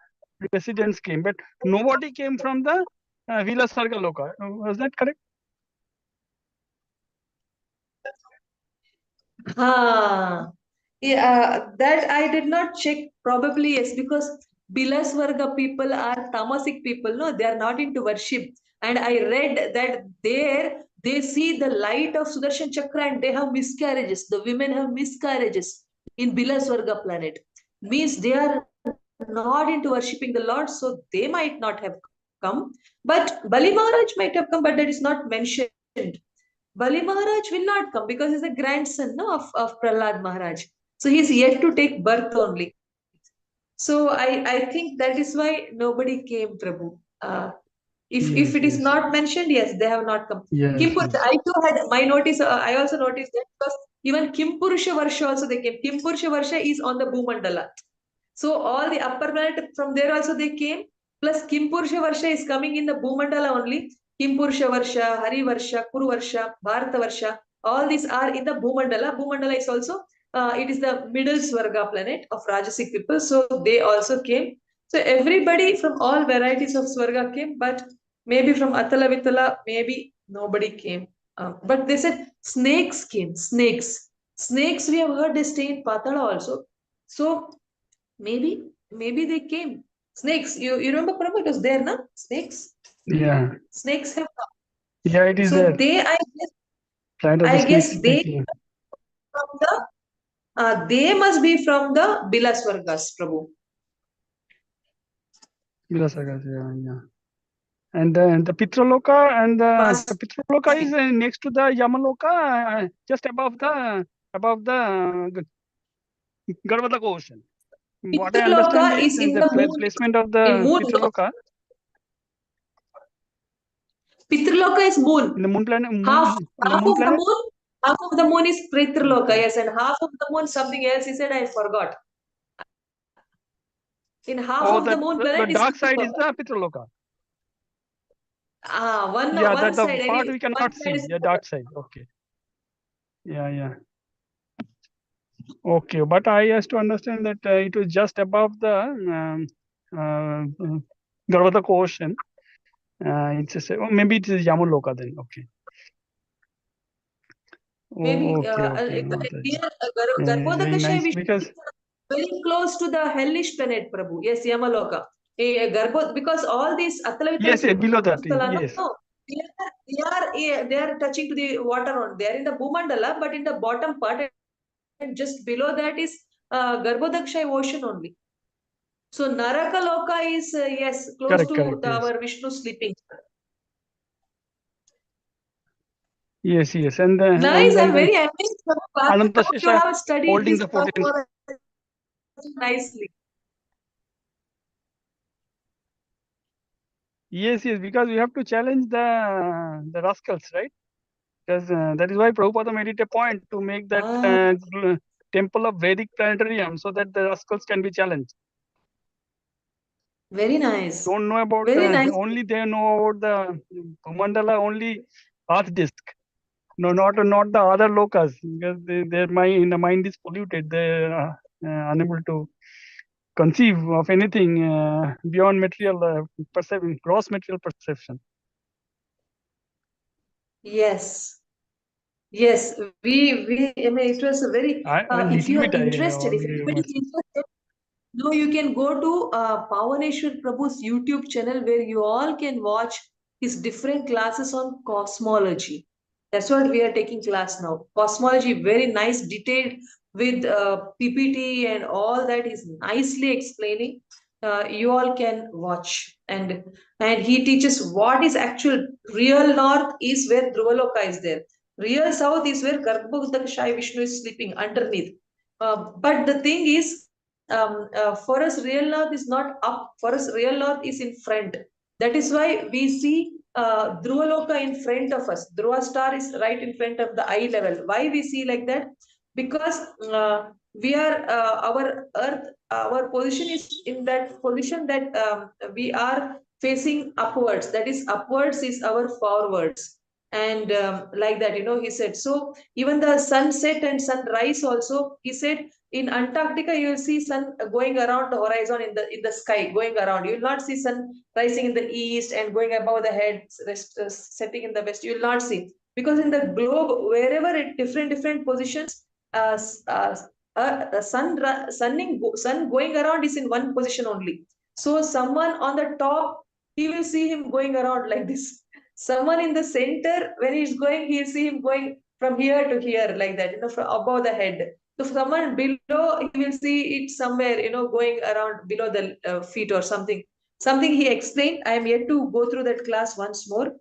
residents came, but nobody came from the Vila Sargaloka. Was that correct? That I did not check. Probably yes, because Bilaswarga people are tamasic people. No, they are not into worship. And I read that there they see the light of Sudarshan Chakra and they have miscarriages. The women have miscarriages in Bilaswarga planet. Means they are not into worshipping the Lord, so they might not have come. But Bali Maharaj might have come, but that is not mentioned. Bali Maharaj will not come because he's the grandson, no, of Prahlad Maharaj. So he's yet to take birth only. So I think that is why nobody came, Prabhu. If it is not mentioned, yes, they have not come. Yes, Kimpurusha, I too had my notice. I also noticed that because even Kimpurusha Varsha also they came. Kimpurusha Varsha is on the Bhumandala. So all the upper planet from there also they came. Plus Kimpurusha Varsha is coming in the Bhumandala only. Kimpursha Varsha, Hari Varsha, Kuru Varsha, Bharata Varsha, all these are in the Bhumandala. Bhumandala is also, it is the middle Swarga planet of Rajasic people. So they also came. So everybody from all varieties of Swarga came, but maybe from Atala Vitala, maybe nobody came. But they said snakes came, snakes. Snakes, we have heard they stay in Patala also. So maybe they came. Snakes, you remember Prabhu, it was there, na? Snakes? Yeah. Snakes have come. Yeah, it is So there. they, Planet of the I snakes. guess they from the they must be from the Bilaswargas, Prabhu. Vilasagas, yeah. And the Pitraloka and Must the Pitraloka is next to the Yamaloka, just above the Garbhadaka ocean. What I understand Pitraloka is in the the moon. placement of In the moon, no? Pitraloka Pitraloka is moon. in the moon planet. Half In the of moon the planet. moon, half of the moon is Pitraloka, Okay. yes, and half of the moon something else. He said, I forgot. In half Oh, of the moon the planet is dark side is Pitraloka. the Pitraloka. One Yeah, one that the side. part Anyway, we one cannot side see. is Yeah, dark side. Okay. Yeah. Okay, but I has to understand that it was just above the Garbhadaka ocean. It's a, oh, maybe it is Yamaloka then. Okay. maybe Okay. here Very Garbhodakashayi nice Vishnu because is very close to the hellish planet, Prabhu. Yes, Yamaloka. Because all these yes, below that. Athalavitala, Yes. no, they are touching to the water on. They are in the Bhumandala, but in the bottom part, and just below that is Garbhodakashayi ocean only. So Narakaloka is yes, close to Correct. Yes. our Vishnu sleeping. Yes. And Nice, I'm very amazed. Ananta You Shesha have studied holding this the stuff 14. nicely. Yes, because we have to challenge the rascals, right? Because that is why Prabhupada made it a point to make that temple of Vedic planetarium so that the rascals can be challenged. Very nice. Don't know about Very nice. only they know about the Bhumandala, only Earth disk. No, not the other lokas, because their mind is polluted. They are unable to conceive of anything beyond material perception, gross material perception. Yes. I mean, it was a very, if you are interested, if anybody is interested, no, you can go to Pavaneshwar Prabhu's YouTube channel where you all can watch his different classes on cosmology. That's what we are taking class now. Cosmology, very nice, detailed with PPT and all that is nicely explaining. You all can watch, and he teaches what is actual real north is where Dhruvaloka is there. Real south is where Garbhodakashayi Vishnu is sleeping underneath. But the thing is, for us, real north is not up. For us, real north is in front. That is why we see Dhruvaloka in front of us. Dhruva star is right in front of the eye level. Why we see like that? Because we are our Earth. Our position is in that position that we are facing upwards. That is, upwards is our forwards. And like that, he said. So even the sunset and sunrise also, he said, in Antarctica, you will see sun going around the horizon in the sky, going around. You will not see sun rising in the east and going above the head, setting in the west. You will not see, because in the globe, wherever at different positions, uh, uh, the sun going around is in one position only. So someone on the top, he will see him going around like this. Someone in the center, when he's going, he'll see him going from here to here like that, from above the head. So someone below, he will see it somewhere, going around below the feet or something. Something he explained. I am yet to go through that class once more.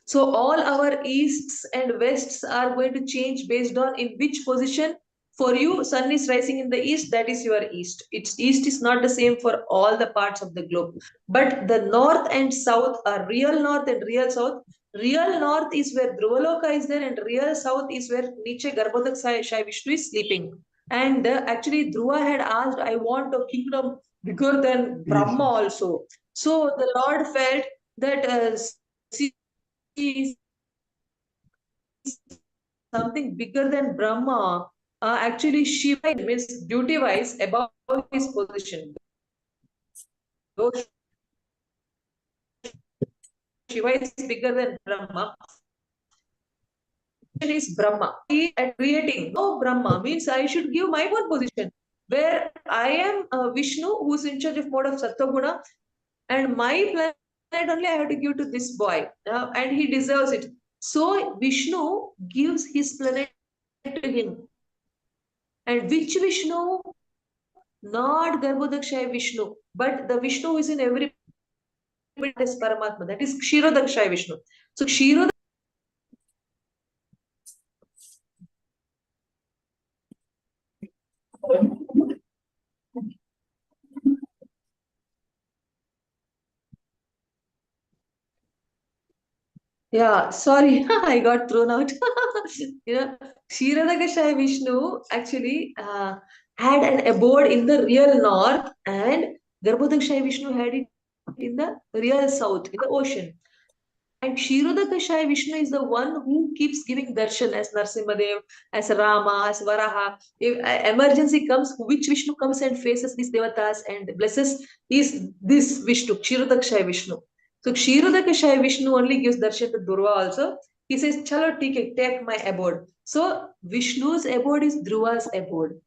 So all our easts and wests are going to change based on in which position. For you, sun is rising in the east, that is your east. Its east is not the same for all the parts of the globe. But the north and south are real north and real south. Real north is where Dhruvaloka is there, and real south is where Niche Garbhodakashayi Vishnu is sleeping. And actually, Dhruva had asked, I want a kingdom bigger than Brahma also. So the Lord felt that see, something bigger than Brahma. Actually, Shiva means duty-wise above his position. Though Shiva is bigger than Brahma, is Brahma. He at creating no Brahma means I should give my own position where I am Vishnu who's in charge of mode of Sattva and my planet only I have to give to this boy and he deserves it. So Vishnu gives his planet to him. And which Vishnu? Not Garbhodakshaya Vishnu, but the Vishnu who is in every is Paramatma. That is Kshirodakshaya Vishnu. So Kshirodakshaya Yeah, sorry, I got thrown out. Kshiradakashaya Vishnu actually had an abode in the real north, and Garbhodakashaya Vishnu had it in the real south, in the ocean. And Kshirodakashaya Vishnu is the one who keeps giving darshan as Narsimhadev, as Rama, as Varaha. If emergency comes, which Vishnu comes and faces these devatas and blesses is this Vishnu, Kshirodakashaya Vishnu. So Kshirodakashaya Vishnu only gives darshan to Dhruva also. He says, Chalo, take my abode. So Vishnu's abode is Dhruva's abode.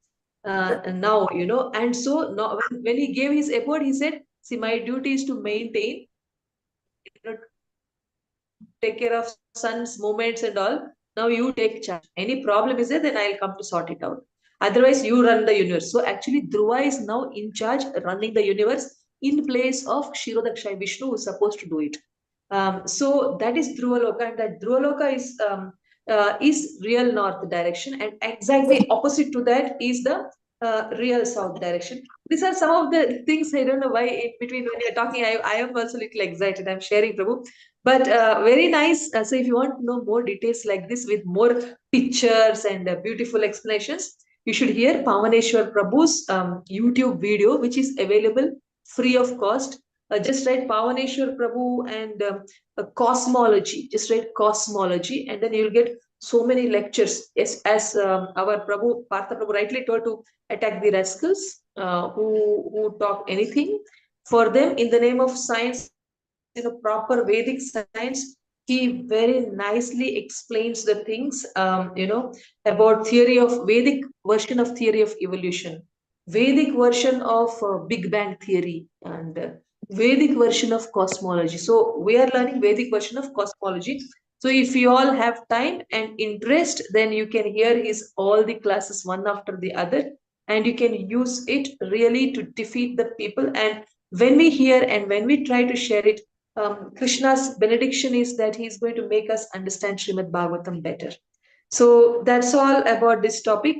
Now, and so now, when he gave his abode, he said, see, my duty is to maintain, take care of sun's movements and all. Now you take charge. Any problem is there, then I'll come to sort it out. Otherwise, you run the universe. So actually, Dhruva is now in charge, running the universe in place of Kshirodakshaya Vishnu, who is supposed to do it. So that is Dhruva Loka, and that Dhruva Loka is real north direction, and exactly opposite to that is the real south direction. These are some of the things I don't know why in between when you're talking, I am also a little excited. I'm sharing, Prabhu. But very nice. So if you want to know more details like this with more pictures and beautiful explanations, you should hear Pavaneshwar Prabhu's YouTube video, which is available free of cost. Just write Pavaneshwar Prabhu and cosmology. Just write cosmology, and then you'll get so many lectures. Yes, as our Prabhu, Partha Prabhu rightly told, to attack the rascals who talk anything for them in the name of science, proper Vedic science. He very nicely explains the things, about theory of Vedic version of theory of evolution, Vedic version of Big Bang theory, and Vedic version of cosmology. So we are learning Vedic version of cosmology. So if you all have time and interest, then you can hear his all the classes one after the other, and you can use it really to defeat the people. And when we hear and when we try to share it, Krishna's benediction is that he's going to make us understand Srimad Bhagavatam better. So that's all about this topic.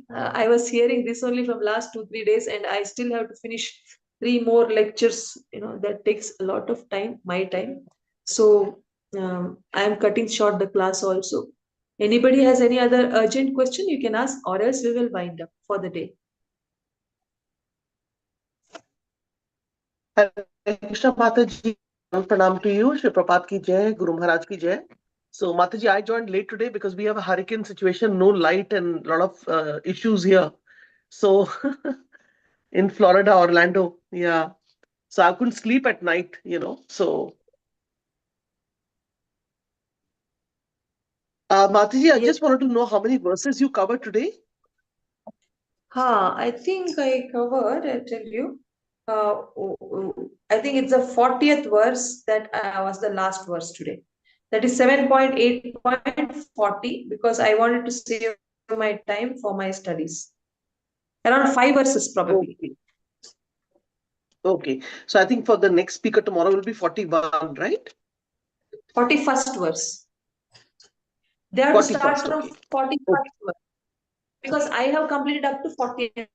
I was hearing this only from last 2-3 days, and I still have to finish 3 more lectures. That takes a lot of time, my time. So I am cutting short the class also. Anybody has any other urgent question, you can ask, or else we will wind up for the day. Krishna Mataji, pranam to you. Shri Prabhupada ki jai, Guru Maharaj ki jai. So Mataji, I joined late today because we have a hurricane situation, no light and a lot of issues here. So in Florida, Orlando, yeah. So I couldn't sleep at night, So Mataji, I just wanted to know how many verses you covered today. I think I covered, I'll tell you. I think it's the 40th verse that was the last verse today. That is 7.8.40 because I wanted to save my time for my studies. Around 5 verses probably. Okay. So I think for the next speaker tomorrow will be 41, right? 41st verse. They have to start from 41st verse. Because I have completed up to 40th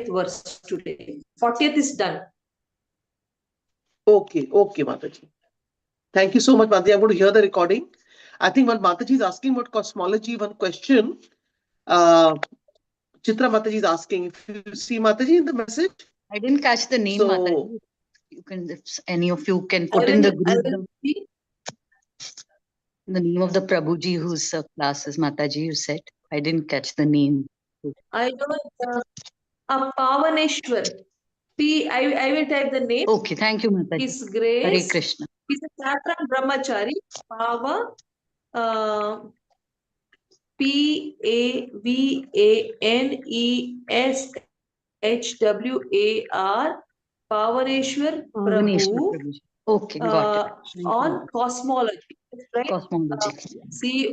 verse today. 40th is done. Okay, Mataji. Thank you so much, Mataji. I'm going to hear the recording. I think when Mataji is asking about cosmology, one question, Chitra Mataji is asking, if you see Mataji in the message. I didn't catch the name, Mataji. You can, if any of you can put in the group the name of the Prabhuji whose class is Mataji, you said. I didn't catch the name. I don't. Pavaneshwar. I will type the name. Okay, thank you, Mataji. His Grace. Hare Krishna. He's a Saffron Brahmachari. Pava. Pavaneshwar Pavaneshwar Prabhu. Prabhuji. Okay, got it. On cosmology, right? Cosmology. Cosmology.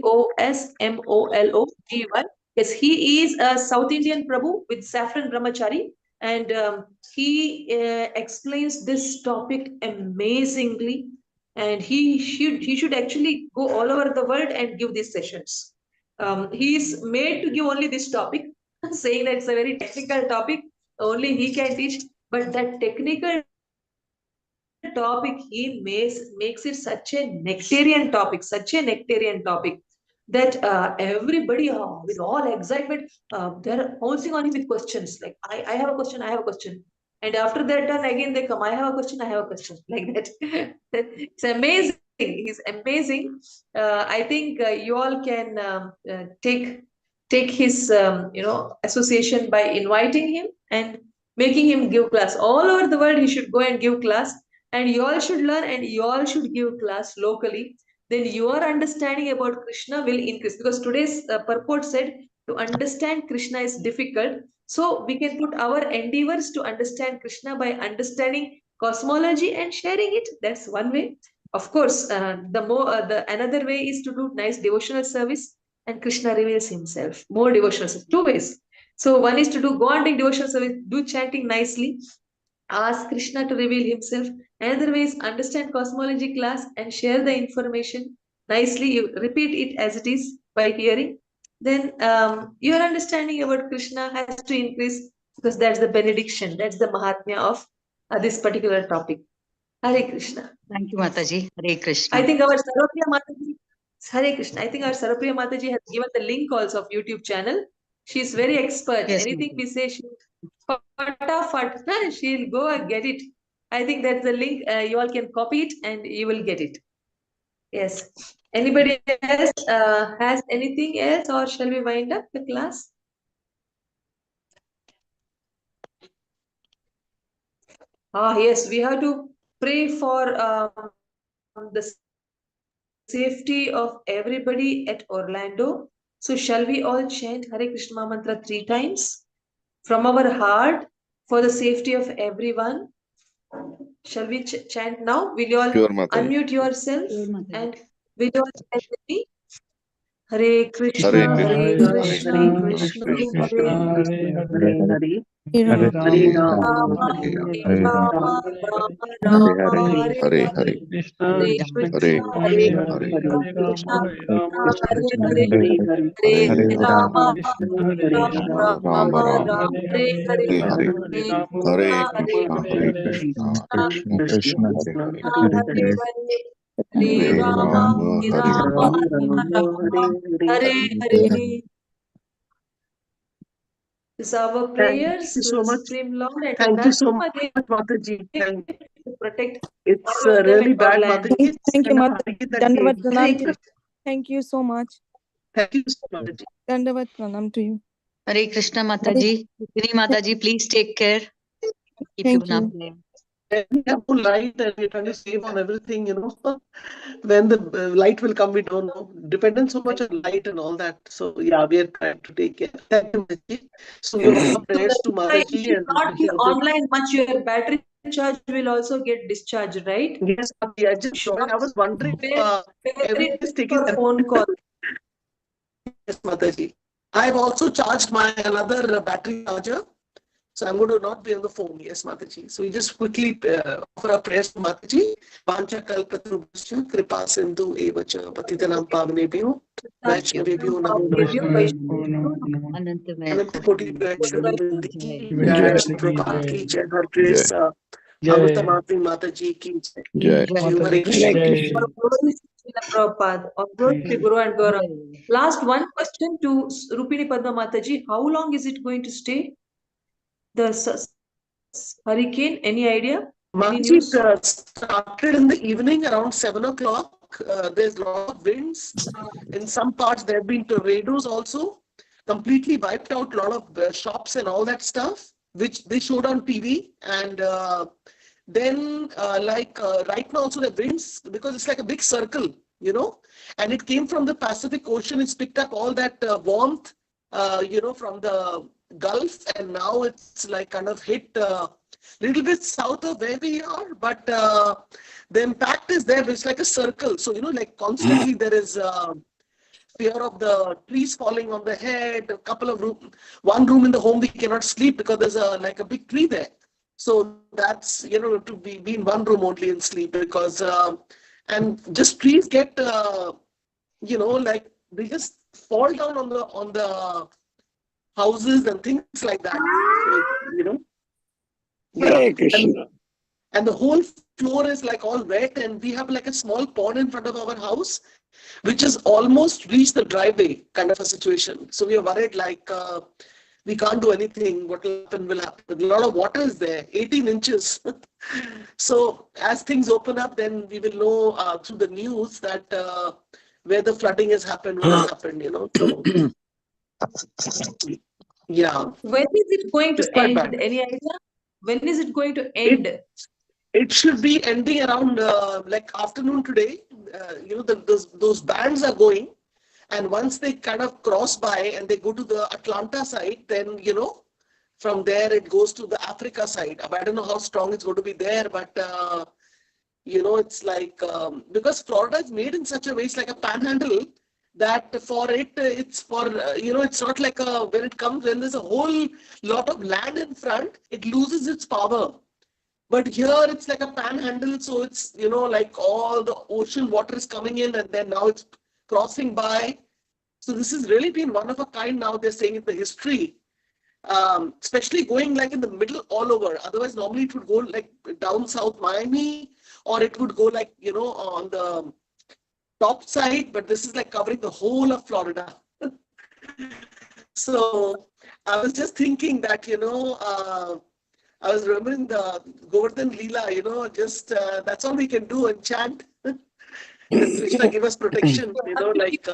Yes, he is a South Indian Prabhu with Saffron Brahmachari, and he explains this topic amazingly. And he should actually go all over the world and give these sessions. He is made to give only this topic, saying that it's a very technical topic. Only he can teach, but that technical topic he makes it such a nectarian topic that everybody with all excitement they're bouncing on him with questions like I have a question, and after that done again they come, I have a question like that. It's amazing. He's amazing. I think you all can take his association by inviting him and making him give class all over the world. He should go and give class, and you all should learn, and you all should give class locally. Then your understanding about Krishna will increase, because today's purport said to understand Krishna is difficult. So we can put our endeavors to understand Krishna by understanding cosmology and sharing it. That's one way. Of course, the another way is to do nice devotional service, and Krishna reveals himself. More devotional service. Two ways. So one is to go on doing devotional service, do chanting nicely, ask Krishna to reveal himself. Another way is understand cosmology class and share the information nicely. You repeat it as it is by hearing. Then your understanding about Krishna has to increase, because that's the benediction, that's the Mahatmya of this particular topic. Hare Krishna. Thank you, Mataji. Hare Krishna. I think our Saropriya Mataji, Hare Krishna. I think our Saropriya Mataji has given the link also of YouTube channel. She's very expert. Yes, Anything Mataji. we say, she'll go and get it. I think that's the link. You all can copy it and you will get it. Yes. Anybody else has anything else, or shall we wind up the class? Yes, we have to pray for the safety of everybody at Orlando. So shall we all chant Hare Krishna mantra 3 times from our heart for the safety of everyone? Shall we chant now? Will you all unmute yourself and will you all chant with me? Hare Krishna, Hare Krishna, Krishna Krishna, Hare Hare, Hare Hare Rama, Rama, Hare Hare Rama, Rama, Hare Hare Hare, Krishna, Hare Krishna Krishna, Krishna, Hare Hare Hare, Hare, Hare Krishna, Hare Rama, Hare Hare Hare, Hare, Hare Rama, Krishna, Hare Rama, Rama, Rama, Hare Hare Hare, Hare, Hare Hare Rama, Krishna, Hare Hare Hare, Krishna, Krishna Krishna Hare Hare Hare Hare, Hare Rama, Hare Hare. This our prayers you to so the much. Supreme Lord, and Thank you so Narasimha much, Devi Mataji. to protect It's all of them really at bad, Orlando. Mataji. Thank you, And Mataji. Hari that Dandavat day. pranam to you. Thank you so much. Thank you so much, Mataji. Dandavat pranam to you. Hare Krishna, Mataji. Shri Mataji, please take care. Keep Thank you you. up there. And we have to light and we're trying to save on everything, When the light will come, we don't know. Dependent so much on light and all that. So yeah, we are trying to take care. Thank you, Mataji. So your prayers to You Mataji should and not be online much. Your battery charge will also get discharged, right? yes, Mataji, I just joined. I was wondering everyone is taking a phone call. Yes, Mataji. I've also charged my another battery charger. So I'm going to not be on the phone. Yes, Mataji. So we just quickly offer our prayers to Mataji. Pancha kalpatrubhasya kripa sindhu evacha patitanam pavanebhyo vaishnavebhyo namo namo. Ananta Koti Vaishnava Vrinda ki Jai, Shri Prabhupada ki Jai, Her Grace Amrut Mataji ki Jai. Hare Krishna. Prabhupada, Amrut, Guru and Gaurav. Last one question to Rupini Padma Mataji. How long is it going to stay? The hurricane, any idea? Mataji, it started in the evening around 7 o'clock. There's a lot of winds. In some parts, there have been tornadoes also. Completely wiped out a lot of shops and all that stuff, which they showed on TV. And then, right now, also the winds, because it's like a big circle, you know, and it came from the Pacific Ocean. It's picked up all that warmth, from the Gulf, and now it's like kind of hit little bit south of where we are, but the impact is there. It's like a circle. So, like constantly there is fear of the trees falling on the head, a couple of one room in the home we cannot sleep because there's like a big tree there. So that's, to be in one room only and sleep because, and just trees get, like they just fall down on the houses and things like that. So, Hare Krishna. And the whole floor is like all wet, and we have like a small pond in front of our house, which has almost reached the driveway kind of a situation. So we are worried like we can't do anything. What will happen. A lot of water is there, 18 inches. So as things open up, then we will know through the news that where the flooding has happened, what has happened, So, yeah. When is it going It's to quite end? bad. Any idea? When is it going to end? It should be ending around like afternoon today. Those bands are going, and once they kind of cross by and they go to the Atlanta side, then from there it goes to the Africa side. I don't know how strong it's going to be there, but it's like because Florida is made in such a way, it's like a panhandle that for it, it's for it's not like when there's a whole lot of land in front, it loses its power. But here it's like a panhandle, so it's, like all the ocean water is coming in and then now it's crossing by. So this has really been one of a kind now, they're saying in the history, especially going like in the middle all over. Otherwise, normally it would go like down south Miami, or it would go like, on the top side, but this is like covering the whole of Florida. So I was just thinking that, I was remembering the Govardhan Leela, just that's all we can do and chant. That Krishna give us protection, like.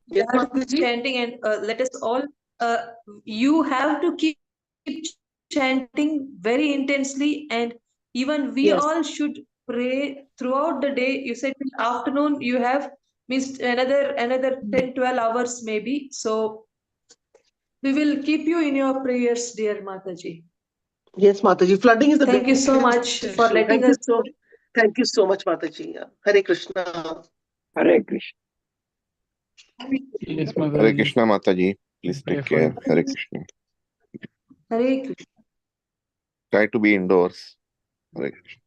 Yes, chanting and let us all. You have to keep chanting very intensely, and even we all should pray throughout the day. You said till afternoon you have missed another 10-12 hours maybe. So we will keep you in your prayers, dear Mataji. Yes, Mataji. Flooding is the Thank you so much for letting us. Thank you so much, Mataji. Hare Krishna. Hare Krishna. Yes, Hare Madhavi. Krishna, Mataji. Please Pray take for care. you. Hare Krishna. Hare Krishna. Try to be indoors. Hare Krishna.